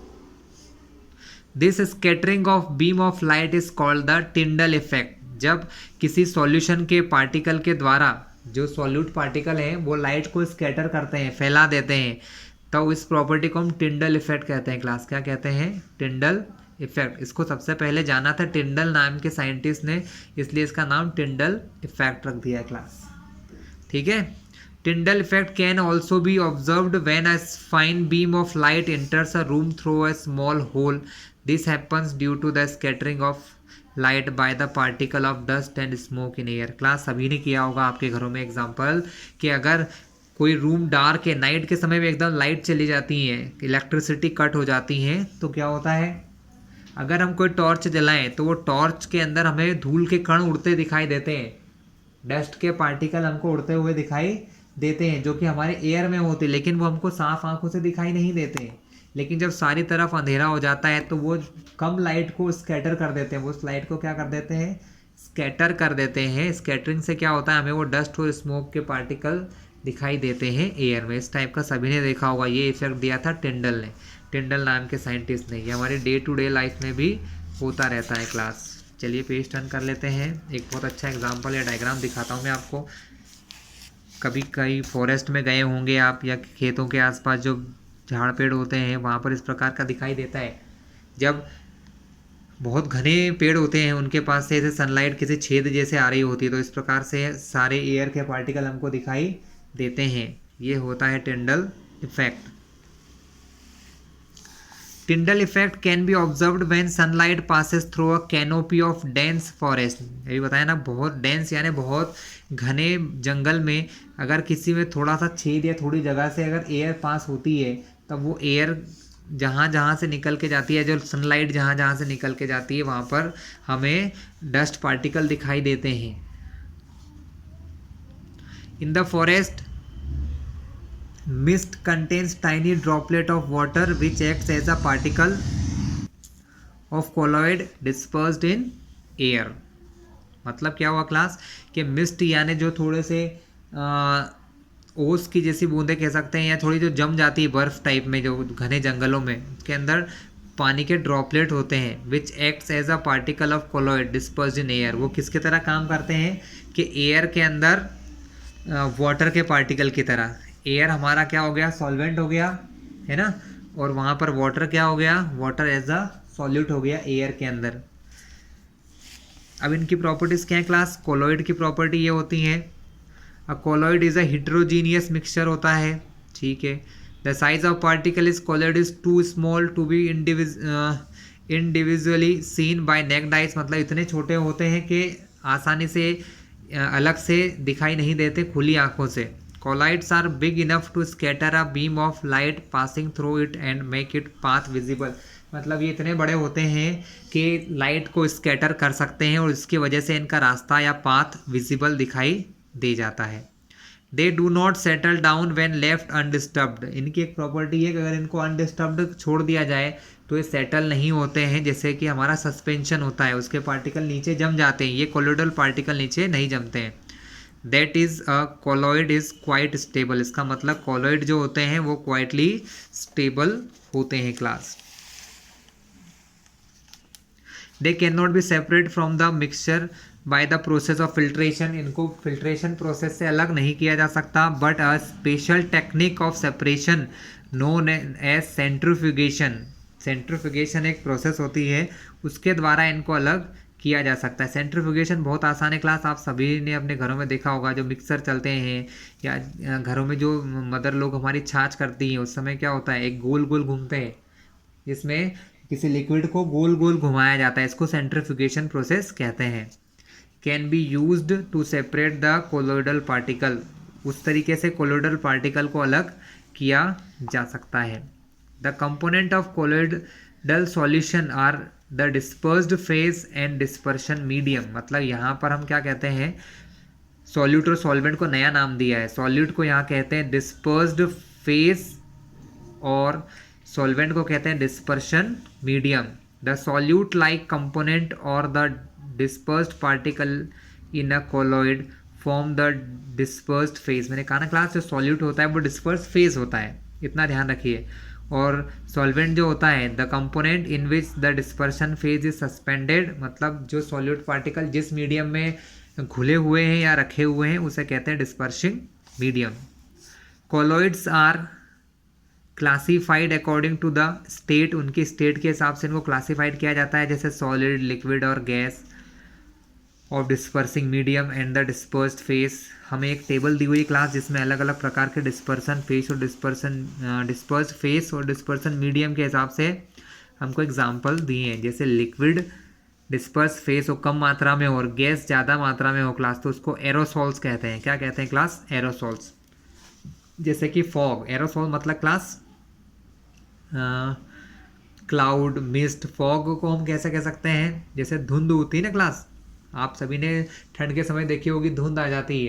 this scattering of beam of light is called the Tyndall effect। जब किसी सॉल्यूशन के पार्टिकल के द्वारा जो सॉल्यूट पार्टिकल हैं वो लाइट को स्कैटर करते हैं, फैला देते हैं, तो इस प्रॉपर्टी को हम टिंडल इफेक्ट कहते हैं क्लास। क्या कहते हैं? Tyndall effect. इसको सबसे पहले जाना था टिंडल नाम के साइंटिस्ट ने, इसलिए इसका नाम टिंडल इफेक्ट रख दिया क्लास। ठीक है। Tyndall effect can also be observed when a fine beam of light enters a room through a small hole. This happens due to the scattering of light by the particle of dust and smoke in air. Class सभी ने किया होगा आपके घरों में एग्जांपल कि अगर कोई रूम डार्क है, नाइट के समय में एकदम लाइट चली जाती है, इलेक्ट्रिसिटी कट हो जाती है, तो क्या होता है? अगर हम कोई टॉर्च जलाएं तो वो टॉर्च के अंदर हमें धूल के कण उड़ते दिखाई देते हैं, डस्ट के पार्टिकल हमको उड़ते हुए दिखाई देते हैं जो कि हमारे एयर में होते हैं, लेकिन वो हमको साफ आंखों से दिखाई नहीं देते हैं। लेकिन जब सारी तरफ अंधेरा हो जाता है तो वो कम लाइट को स्कैटर कर देते हैं। वो उस लाइट को क्या कर देते हैं? स्कैटर कर देते हैं। स्कैटरिंग से क्या होता है? हमें वो डस्ट और स्मोक के पार्टिकल दिखाई देते हैं एयर में। इस टाइप का सभी ने देखा होगा। ये इफेक्ट दिया था टिंडल ने, टिंडल नाम के साइंटिस्ट ने। ये हमारे डे टू डे लाइफ में भी होता रहता है क्लास। चलिए पेज टर्न कर लेते हैं। एक बहुत अच्छा एग्जाम्पल या डायग्राम दिखाता हूँ मैं आपको। कभी कहीं फॉरेस्ट में गए होंगे आप, या खेतों के आसपास जो झाड़ पेड़ होते हैं वहाँ पर इस प्रकार का दिखाई देता है। जब बहुत घने पेड़ होते हैं उनके पास से ऐसे सनलाइट किसी छेद जैसे आ रही होती है, तो इस प्रकार से सारे एयर के पार्टिकल हमको दिखाई देते हैं। ये होता है Tyndall effect. टिंडल effect can be observed when sunlight passes through a canopy of dense forest. ये बताया ना, बहुत डेंस यानी बहुत घने जंगल में अगर किसी में थोड़ा सा छेद या थोड़ी जगह से अगर एयर पास होती है, तब वो एयर जहाँ जहाँ से निकल के जाती है, जो सनलाइट जहाँ जहाँ से निकल के जाती है, वहाँ पर हमें डस्ट पार्टिकल दिखाई देते हैं। In the forest mist contains tiny droplet of water which acts as a particle of colloid dispersed in air। मतलब क्या हुआ क्लास कि मिस्ट यानी जो थोड़े से ओस की जैसी बूंदें कह सकते हैं, या थोड़ी जो जम जाती है बर्फ टाइप में जो घने जंगलों में, उसके अंदर पानी के ड्रॉपलेट होते हैं which acts as a particle of colloid dispersed in air. वो किसके तरह काम करते हैं कि एयर के अंदर वाटर के पार्टिकल की तरह। एयर हमारा क्या हो गया, सॉल्वेंट हो गया, है ना, और वहाँ पर वाटर क्या हो गया, वाटर एज अ सॉल्यूट हो गया एयर के अंदर। अब इनकी प्रॉपर्टीज़ क्या है क्लास, कोलॉइड की प्रॉपर्टी ये होती है, a colloid is a heterogeneous mixture होता है, ठीक है। The size of particle is colloid is too small to be individually seen by naked eyes. मतलब इतने छोटे होते हैं कि आसानी से अलग से दिखाई नहीं देते खुली आंखों से। Colloids are big enough to scatter a beam of light passing through it and make it path visible। मतलब ये इतने बड़े होते हैं कि लाइट को स्कैटर कर सकते हैं और इसकी वजह से इनका रास्ता या पाथ विजिबल दिखाई दे जाता है। They do not settle down when left undisturbed. इनकी एक प्रॉपर्टी है कि अगर इनको अनडिस्टर्ब्ड छोड़ दिया जाए तो ये सेटल नहीं होते हैं, जैसे कि हमारा सस्पेंशन होता है उसके पार्टिकल नीचे जम जाते हैं, ये कोलोइडल पार्टिकल नीचे नहीं जमते हैं। That is a colloid is quite stable. इसका मतलब कोलॉइड जो होते हैं वो क्वाइटली स्टेबल होते हैं class. They can not be separate from the mixture by the process of filtration. इनको फिल्ट्रेशन प्रोसेस से अलग नहीं किया जा सकता, but a special technique of separation known as centrifugation. Centrifugation एक प्रोसेस होती है, उसके द्वारा इनको अलग किया जा सकता है। सेंट्रीफ्यूगेशन बहुत आसान है क्लास, आप सभी ने अपने घरों में देखा होगा, जो मिक्सर चलते हैं या घरों में जो मदर लोग हमारी छाछ करती हैं, उस समय क्या होता है, एक गोल गोल घूमते हैं जिसमें किसी लिक्विड को गोल गोल घुमाया जाता है, इसको सेंट्रीफ्यूगेशन प्रोसेस कहते हैं। Can be used to separate the colloidal particle. उस तरीके से कोलोइडल पार्टिकल को अलग किया जा सकता है। The component of colloidal solution are the dispersed phase and dispersion medium. मतलब यहाँ पर हम क्या कहते हैं, सॉल्यूट और सॉल्वेंट को नया नाम दिया है। सॉल्यूट को यहाँ कहते हैं डिस्पर्स्ड फेज और सॉल्वेंट को कहते हैं dispersion medium. The solute like component और the dispersed particle in a colloid form the dispersed phase. मैंने कहा ना क्लास, जो सॉल्यूट होता है वो डिस्पर्स फेज होता है, इतना ध्यान रखिए। और सॉल्वेंट जो होता है the component in which the dispersion phase is suspended. मतलब जो सॉल्यूट पार्टिकल जिस मीडियम में घुले हुए हैं या रखे हुए हैं उसे कहते हैं dispersing medium. Colloids are classified according to the state. उनकी स्टेट के हिसाब से इनको क्लासीफाइड किया जाता है, जैसे सॉलिड, लिक्विड और gas of dispersing medium and the dispersed phase. हमें एक टेबल दी हुई क्लास जिसमें अलग अलग प्रकार के डिस्पर्सन फेस और डिस्पर्स्ड फेस और डिस्पर्सन मीडियम के हिसाब से हमको एग्जांपल दिए हैं। जैसे लिक्विड डिस्पर्स फेस हो कम मात्रा में हो और गैस ज़्यादा मात्रा में हो क्लास, तो उसको एरोसॉल्स कहते हैं। क्या कहते हैं क्लास, एरोसॉल्स। जैसे कि फॉग, एरोसॉल मतलब क्लास क्लाउड, मिस्ट। फॉग को हम कैसे कह सकते हैं, जैसे धुंध होती है ना क्लास, आप सभी ने ठंड के समय देखी होगी, धुंध आ जाती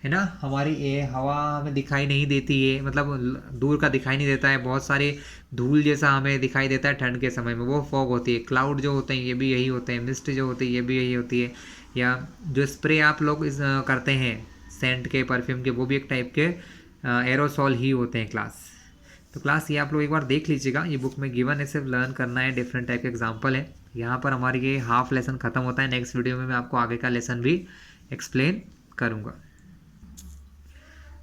है ना, हमारी ये हवा हमें दिखाई नहीं देती है, मतलब दूर का दिखाई नहीं देता है, बहुत सारे धूल जैसा हमें दिखाई देता है ठंड के समय में, वो फॉग होती है। क्लाउड जो होते हैं ये भी यही होते हैं, मिस्ट जो होती है ये भी यही होती है, या जो स्प्रे आप लोग करते हैं सेंट के, परफ्यूम के, वो भी एक टाइप के एरोसॉल ही होते हैं क्लास। तो क्लास ये आप लोग एक बार देख लीजिएगा, ये बुक में गिवन है, सिर्फ लर्न करना है, डिफरेंट टाइप के एग्जाम्पल है। यहाँ पर हमारी ये हाफ लेसन ख़त्म होता है। नेक्स्ट वीडियो में मैं आपको आगे का लेसन भी एक्सप्लेन करूँगा।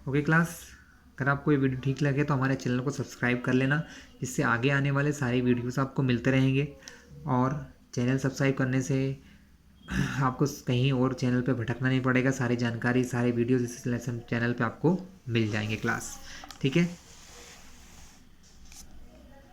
ओके क्लास, अगर आपको ये वीडियो ठीक लगे तो हमारे चैनल को सब्सक्राइब कर लेना, जिससे आगे आने वाले सारे वीडियोस आपको मिलते रहेंगे। और चैनल सब्सक्राइब करने से आपको कहीं और चैनल पे भटकना नहीं पड़ेगा, सारी जानकारी सारे वीडियोस इस लेसन चैनल पे आपको मिल जाएंगे क्लास। ठीक है।